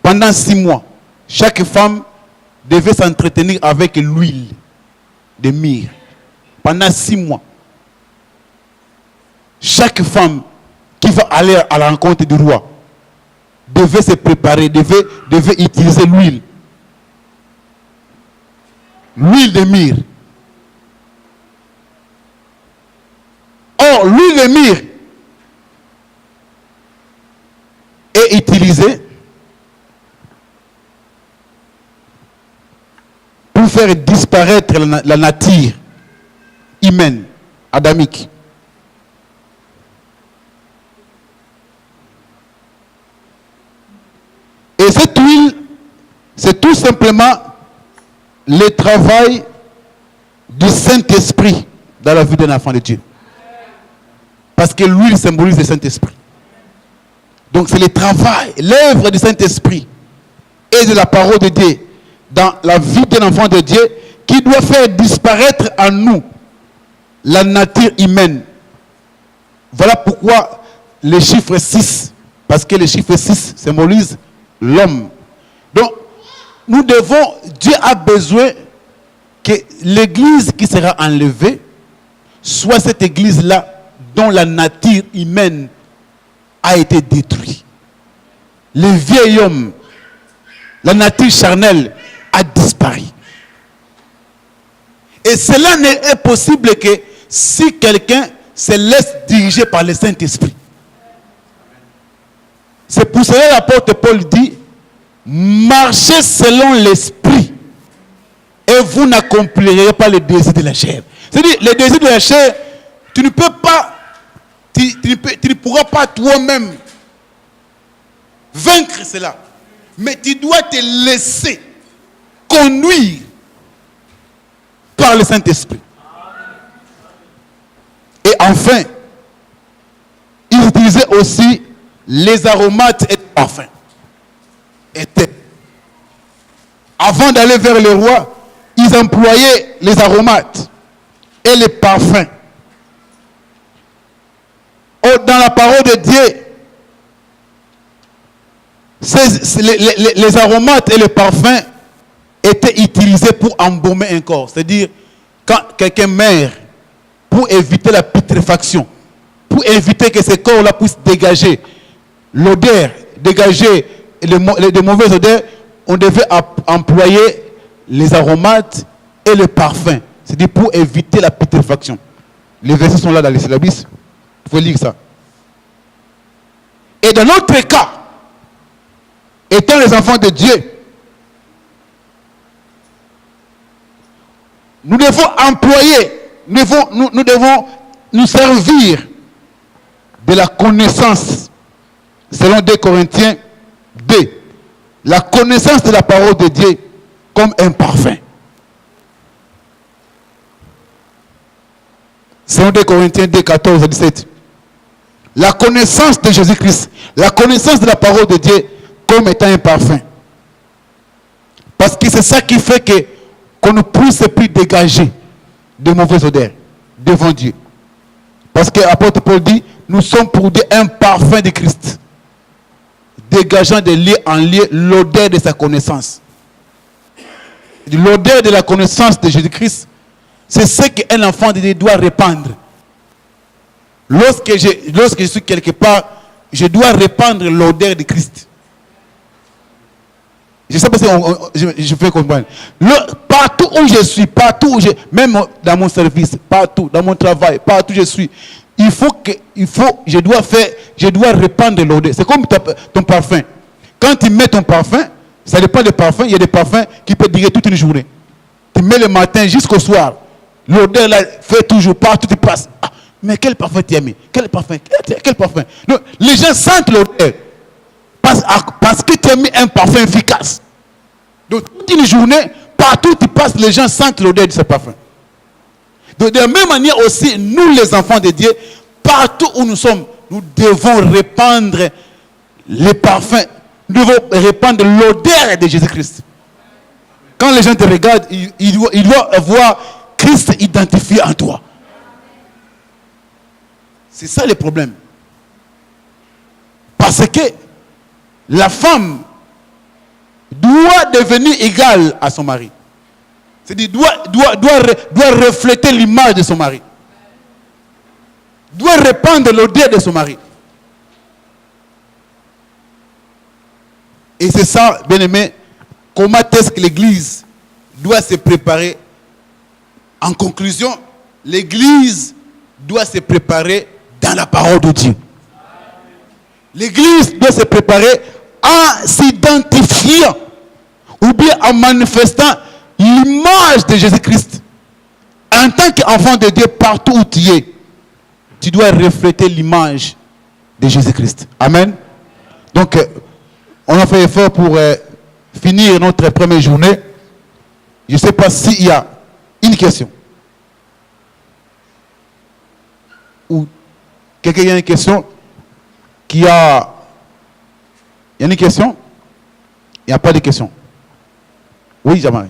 Speaker 1: Pendant 6 mois, chaque femme devait s'entretenir avec l'huile de myrrhe. Pendant 6 mois. Chaque femme qui va aller à la rencontre du roi devait se préparer, devait utiliser l'huile. L'huile de myrrhe. Or, l'huile de myrrhe est utilisée pour faire disparaître la nature humaine, adamique. Et cette huile, c'est tout simplement le travail du Saint-Esprit dans la vie d'un enfant de Dieu. Parce que l'huile symbolise le Saint-Esprit. Donc c'est le travail, l'œuvre du Saint-Esprit et de la parole de Dieu dans la vie d'un enfant de Dieu qui doit faire disparaître en nous la nature humaine. Voilà pourquoi le chiffre 6, parce que le chiffre 6 symbolise l'homme. Donc, nous devons, Dieu a besoin que l'église qui sera enlevée soit cette église-là dont la nature humaine a été détruite. Le vieil homme, la nature charnelle a disparu. Et cela n'est possible que si quelqu'un se laisse diriger par le Saint-Esprit. C'est pour cela que l'apôtre Paul dit: marchez selon l'esprit et vous n'accomplirez pas les désirs de la chair. C'est-à-dire, les désirs de la chair, tu ne peux pas, tu ne pourras pas toi-même vaincre cela. Mais tu dois te laisser conduire par le Saint-Esprit. Et enfin, ils utilisaient aussi les aromates et les parfums. Avant d'aller vers le roi, ils employaient les aromates et les parfums. Dans la parole de Dieu, les aromates et les parfums étaient utilisés pour embaumer un corps. C'est-à-dire, quand quelqu'un meurt, pour éviter la putréfaction, pour éviter que ce corps-là puisse dégager l'odeur, dégager les mauvaises odeurs, on devait employer les aromates et les parfums. C'est-à-dire pour éviter la putréfaction. Les versets sont là dans les syllabus. Vous pouvez lire ça. Et dans notre cas, étant les enfants de Dieu, nous devons employer, nous devons nous servir de la connaissance, selon 2 Corinthiens 2, la connaissance de la parole de Dieu comme un parfum. Selon 2 Corinthiens 2, 14 à 17. La connaissance de Jésus-Christ, la connaissance de la parole de Dieu comme étant un parfum. Parce que c'est ça qui fait qu'on ne puisse plus dégager de mauvaises odeurs devant Dieu. Parce que l'apôtre Paul dit, nous sommes pour Dieu un parfum de Christ, dégageant de lieu en lieu l'odeur de sa connaissance. L'odeur de la connaissance de Jésus-Christ, c'est ce qu'un enfant de Dieu doit répandre. Lorsque je suis quelque part, je dois répandre l'odeur de Christ. Je ne sais pas si je fais comprendre. Partout où je suis, même dans mon service, partout, dans mon travail, partout où je suis, je dois répandre l'odeur. C'est comme ton parfum. Quand tu mets ton parfum, ça dépend des parfums. Il y a des parfums qui peuvent durer toute une journée. Tu mets le matin jusqu'au soir. L'odeur là fait toujours partout tu passes. Ah, mais quel parfum tu as mis? Quel parfum? Donc, les gens sentent l'odeur. Parce que tu as mis un parfum efficace. Donc, toute une journée, partout où tu passes, les gens sentent l'odeur de ce parfum. Donc, de la même manière aussi, nous les enfants de Dieu, partout où nous sommes, nous devons répandre les parfums. Nous devons répandre l'odeur de Jésus-Christ. Quand les gens te regardent, ils doivent voir Christ identifié en toi. C'est ça le problème. Parce que la femme doit devenir égale à son mari. C'est-à-dire doit refléter l'image de son mari. Doit répandre l'odeur de son mari. Et c'est ça, bien aimé, comment est-ce que l'Église doit se préparer. En conclusion, l'Église doit se préparer dans la parole de Dieu. L'Église doit se préparer en s'identifiant ou bien en manifestant l'image de Jésus-Christ. En tant qu'enfant de Dieu, partout où tu es, tu dois refléter l'image de Jésus-Christ. Amen. Donc, on a fait effort pour finir notre première journée. Je ne sais pas s'il y a une question. Ou quelqu'un a une question qui a... Il y a une question? Il n'y a pas de question. Oui, Jamari.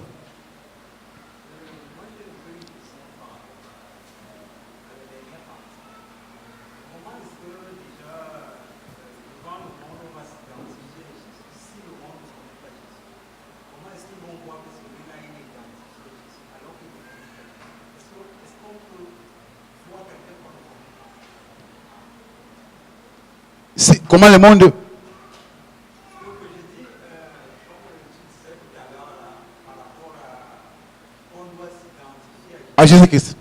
Speaker 1: Comment le monde à Jésus-Christ.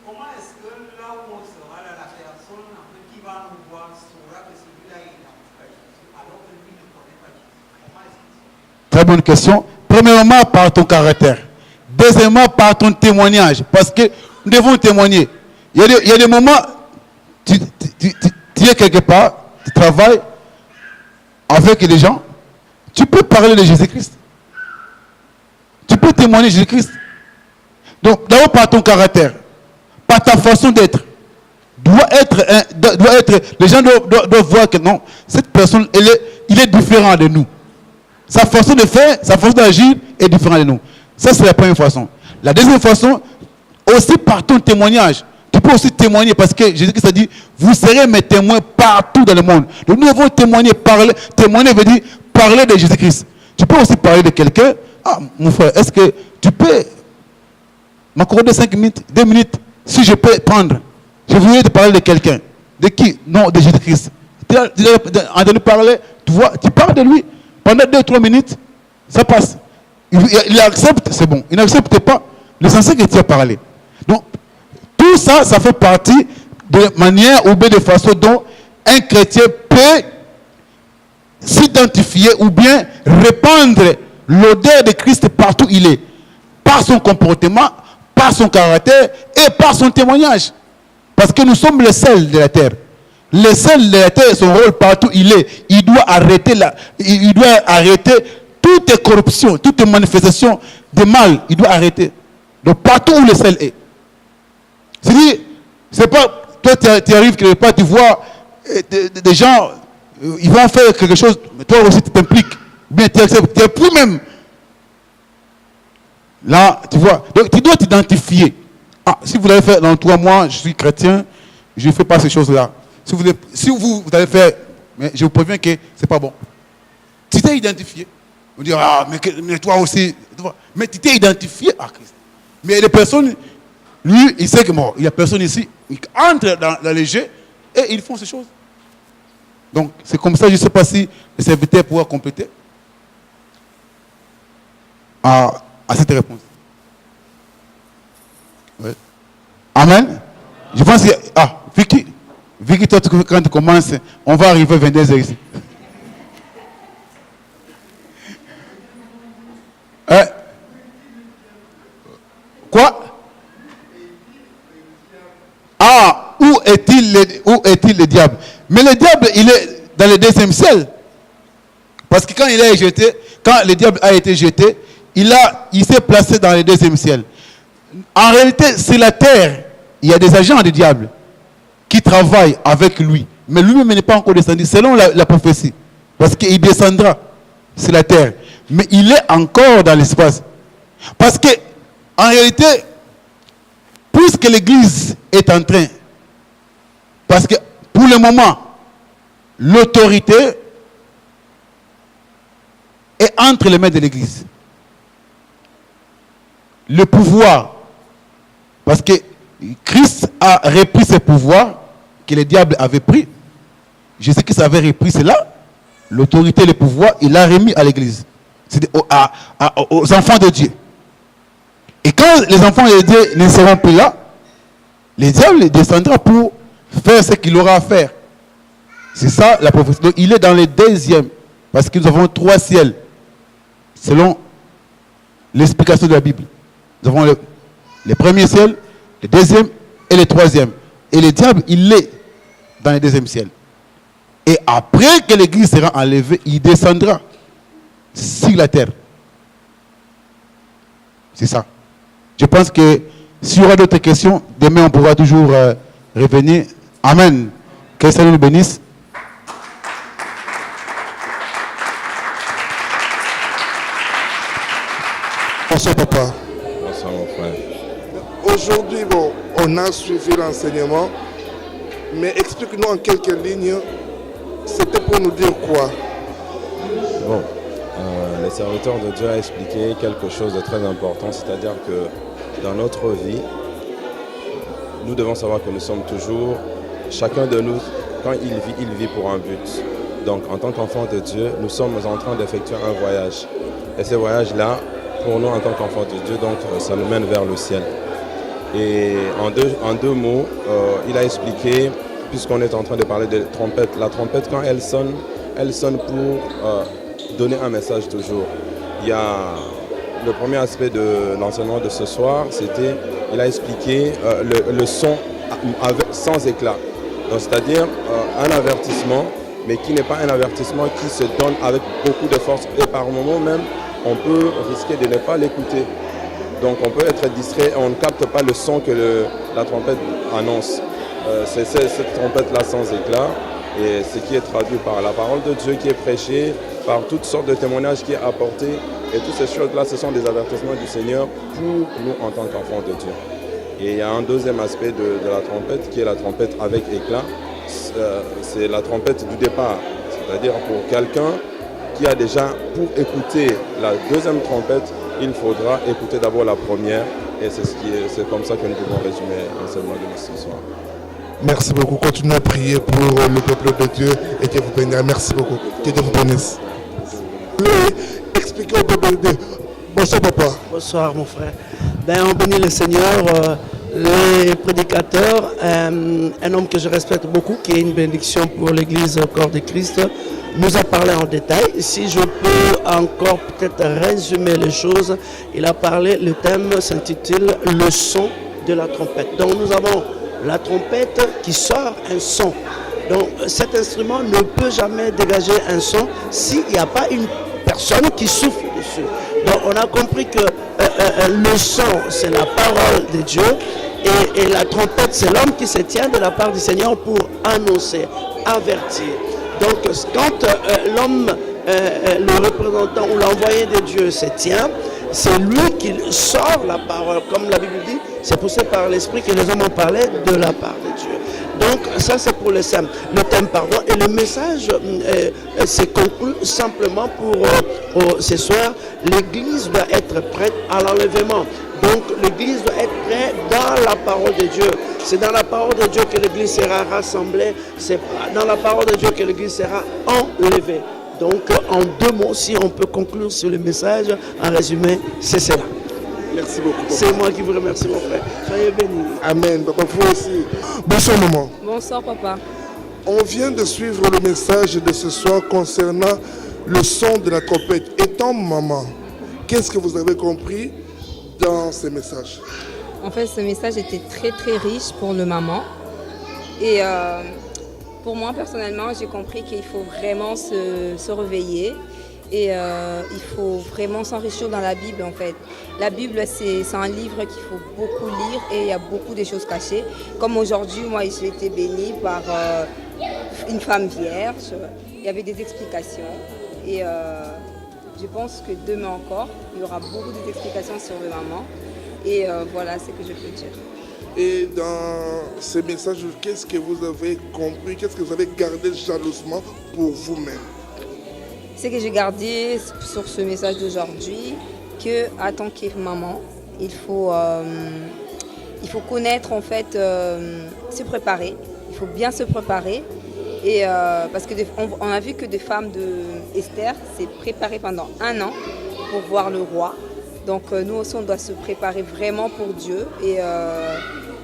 Speaker 4: Comment est-ce que là où on sera, la personne qui va nous voir saura que celui-là est identifié à Jésus alors que lui ne connaît pas Jésus? Comment est-ce que c'est?
Speaker 1: Très bonne question. Premièrement, par ton caractère. Deuxièmement, par ton témoignage. Parce que nous devons témoigner. Il y a des moments, tu es quelque part, tu travailles avec des gens, tu peux parler de Jésus-Christ. Tu peux témoigner de Jésus-Christ. Donc, d'abord par ton caractère, par ta façon d'être, les gens doivent voir que non, cette personne, il est différent de nous. Sa façon de faire, sa façon d'agir est différente de nous. Ça, c'est la première façon. La deuxième façon, aussi par ton témoignage. Tu peux aussi témoigner parce que Jésus-Christ a dit, vous serez mes témoins partout dans le monde. Donc nous devons témoigner, parler. Témoigner veut dire parler de Jésus-Christ. Tu peux aussi parler de quelqu'un. Ah, mon frère, est-ce que tu peux m'accorder 5 minutes, 2 minutes, si je peux prendre? Je voulais te parler de quelqu'un. De qui? Non, de Jésus-Christ. Tu as entendu parler, tu vois, tu parles de lui. Pendant 2-3 minutes, ça passe. Il accepte, c'est bon. Il n'accepte pas. L'essentiel que tu as parlé. Donc, tout ça, ça fait partie de manière ou bien de façon dont un chrétien peut s'identifier ou bien répandre l'odeur de Christ partout où il est. Par son comportement, par son caractère et par son témoignage. Parce que nous sommes le sel de la terre. Le sel de la terre, son rôle partout où il est, il doit arrêter toute corruption, toute manifestation de mal, il doit arrêter. Donc partout où le sel est. C'est-à-dire, c'est pas, toi tu arrives quelque part, tu vois des gens, ils vont faire quelque chose, mais toi aussi tu t'impliques, bien tu acceptes, tu es plus même. Là, tu vois, donc tu dois t'identifier. Ah, si vous allez faire dans 3 mois, je suis chrétien, je ne fais pas ces choses-là. Si vous allez faire, mais je vous préviens que ce n'est pas bon. Tu t'es identifié. Vous direz, ah, mais toi aussi, mais tu t'es identifié à Christ. Mais les personnes, lui, il sait que bon, il n'y a personne ici, il entre dans les jeux et ils font ces choses. Donc, c'est comme ça, je ne sais pas si le serviteur pourra compléter à cette réponse. Ouais. Amen. Je pense que, Vicky, toi, quand tu commences, on va arriver à 22h ici. Quoi? Ah, où est-il le diable? Mais le diable, il est dans le 2e ciel. Parce que quand le diable a été jeté, il s'est placé dans le 2e ciel. En réalité, c'est la terre. Il y a des agents du diable qui travaillent avec lui. Mais lui-même n'est pas encore descendu, selon la prophétie. Parce qu'il descendra sur la terre. Mais il est encore dans l'espace. Parce que, en réalité, puisque l'Église est en train, parce que pour le moment, l'autorité est entre les mains de l'Église. Le pouvoir, parce que Christ a repris ses pouvoirs que le diable avait pris. Jésus-Christ avait repris cela, l'autorité et le pouvoir, il l'a remis à l'Église, aux enfants de Dieu. Et quand les enfants de Dieu ne seront plus là, le diable descendra pour faire ce qu'il aura à faire. C'est ça la prophétie. Donc il est dans le deuxième, parce que nous avons 3 ciels, selon l'explication de la Bible. Nous avons le premier ciel, le deuxième et le troisième. Et le diable, il est dans le deuxième ciel. Et après que l'Église sera enlevée, il descendra sur la terre. C'est ça. Je pense que s'il y aura d'autres questions, demain on pourra toujours revenir. Amen. Que le Seigneur nous bénisse.
Speaker 5: Bonsoir papa.
Speaker 3: Bonsoir mon frère.
Speaker 5: Aujourd'hui, on a suivi l'enseignement, mais explique-nous en quelques lignes, c'était pour nous dire quoi?
Speaker 3: Bon, le serviteur de Dieu a expliqué quelque chose de très important, c'est-à-dire que dans notre vie, nous devons savoir que nous sommes toujours, chacun de nous, quand il vit pour un but. Donc en tant qu'enfant de Dieu, nous sommes en train d'effectuer un voyage. Et ce voyage-là, pour nous en tant qu'enfants de Dieu, donc ça nous mène vers le ciel. Et en deux mots, il a expliqué, puisqu'on est en train de parler de trompette, la trompette quand elle sonne pour donner un message toujours. Il y a le premier aspect de l'enseignement de ce soir, c'était, il a expliqué le son sans éclat. Donc c'est-à-dire un avertissement, mais qui n'est pas un avertissement qui se donne avec beaucoup de force. Et par moment même, on peut risquer de ne pas l'écouter. Donc on peut être distrait, on ne capte pas le son que la trompette annonce. C'est cette trompette-là sans éclat, et ce qui est traduit par la parole de Dieu qui est prêchée, par toutes sortes de témoignages qui est apporté. Et toutes ces choses-là, ce sont des avertissements du Seigneur pour nous en tant qu'enfants de Dieu. Et il y a un deuxième aspect de la trompette qui est la trompette avec éclat. C'est la trompette du départ. C'est-à-dire pour quelqu'un qui a déjà, pour écouter la deuxième trompette, il faudra écouter d'abord la première. Et c'est comme ça que nous pouvons résumer l'enseignement de ce soir.
Speaker 5: Merci beaucoup. Continuez à prier pour le peuple de Dieu et que vous bénisse. Merci beaucoup. Que Dieu vous bénisse. Expliquez au peuple de Dieu. Bonsoir papa.
Speaker 6: Bonsoir mon frère. On bénit le Seigneur, le prédicateur, un homme que je respecte beaucoup, qui est une bénédiction pour l'Église au corps de Christ, nous a parlé en détail. Si je peux encore peut-être résumer les choses, il a parlé, le thème s'intitule « Le son de la trompette ». Donc nous avons la trompette qui sort un son. Donc cet instrument ne peut jamais dégager un son s'il n'y a pas une personne qui souffle dessus. Donc on a compris que le son c'est la parole de Dieu et la trompette c'est l'homme qui se tient de la part du Seigneur pour annoncer, avertir. Donc quand l'homme, le représentant ou l'envoyé de Dieu se tient, c'est lui qui sort la parole, comme la Bible dit, c'est poussé par l'Esprit que les hommes ont parlé de la part de Dieu. Donc ça c'est pour le thème, et le message se conclut simplement pour ce soir, l'Église doit être prête à l'enlèvement. Donc l'Église doit être prête dans la parole de Dieu. C'est dans la parole de Dieu que l'Église sera rassemblée, c'est dans la parole de Dieu que l'Église sera enlevée. Donc en deux mots, si on peut conclure sur le message, en résumé, c'est cela.
Speaker 5: Merci beaucoup.
Speaker 6: C'est moi qui vous remercie mon frère. Soyez bénis.
Speaker 5: Amen. Papa, vous aussi. Bonsoir maman.
Speaker 7: Bonsoir papa.
Speaker 5: On vient de suivre le message de ce soir concernant le son de la trompette. Étant maman, qu'est-ce que vous avez compris dans ce message?
Speaker 7: En fait, ce message était très très riche pour le maman. Et pour moi personnellement, j'ai compris qu'il faut vraiment se réveiller Et il faut vraiment s'enrichir dans la Bible en fait. La Bible, c'est un livre qu'il faut beaucoup lire et il y a beaucoup de choses cachées. Comme aujourd'hui, moi j'ai été bénie par une femme vierge. Il y avait des explications et je pense que demain encore, il y aura beaucoup d'explications sur le maman. Et voilà ce que je peux dire.
Speaker 5: Et dans ces messages, qu'est-ce que vous avez compris, qu'est-ce que vous avez gardé jalousement pour vous-même?
Speaker 7: Ce que j'ai gardé sur ce message d'aujourd'hui, qu'en tant que maman, il faut connaître en fait, se préparer. Il faut bien se préparer. Et parce qu'on a vu que des femmes d'Esther s'est préparées pendant 1 an pour voir le roi. Donc nous aussi, on doit se préparer vraiment pour Dieu et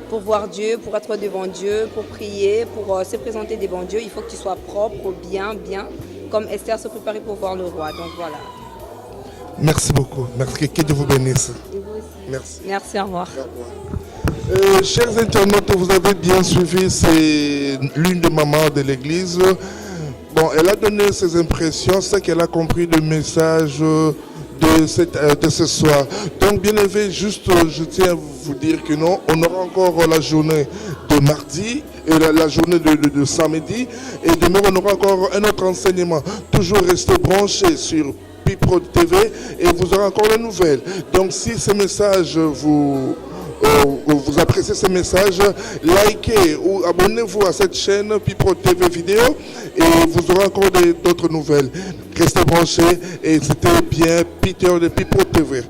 Speaker 7: pour voir Dieu, pour être devant Dieu, pour prier, pour se présenter devant Dieu. Il faut que tu sois propre, bien, comme Esther se préparait pour voir le roi. Donc voilà.
Speaker 5: Merci beaucoup. Merci. Que Dieu vous bénisse.
Speaker 7: Et vous aussi.
Speaker 5: Merci.
Speaker 7: Merci, au revoir.
Speaker 5: Chers internautes, vous avez bien suivi, c'est l'une des mamans de l'église. Bon, elle a donné ses impressions, ce qu'elle a compris du message de ce soir. Donc, bien élevé, juste, je tiens à vous dire que non, on aura encore la journée de mardi et la journée de samedi. Et demain, on aura encore un autre enseignement. Toujours restez branchés sur Pipro TV et vous aurez encore les nouvelles. Donc, si ce message vous appréciez ce message, likez ou abonnez-vous à cette chaîne Pipro TV vidéo et vous aurez encore d'autres nouvelles. Restez branchés et c'était bien Peter de Pipro TV.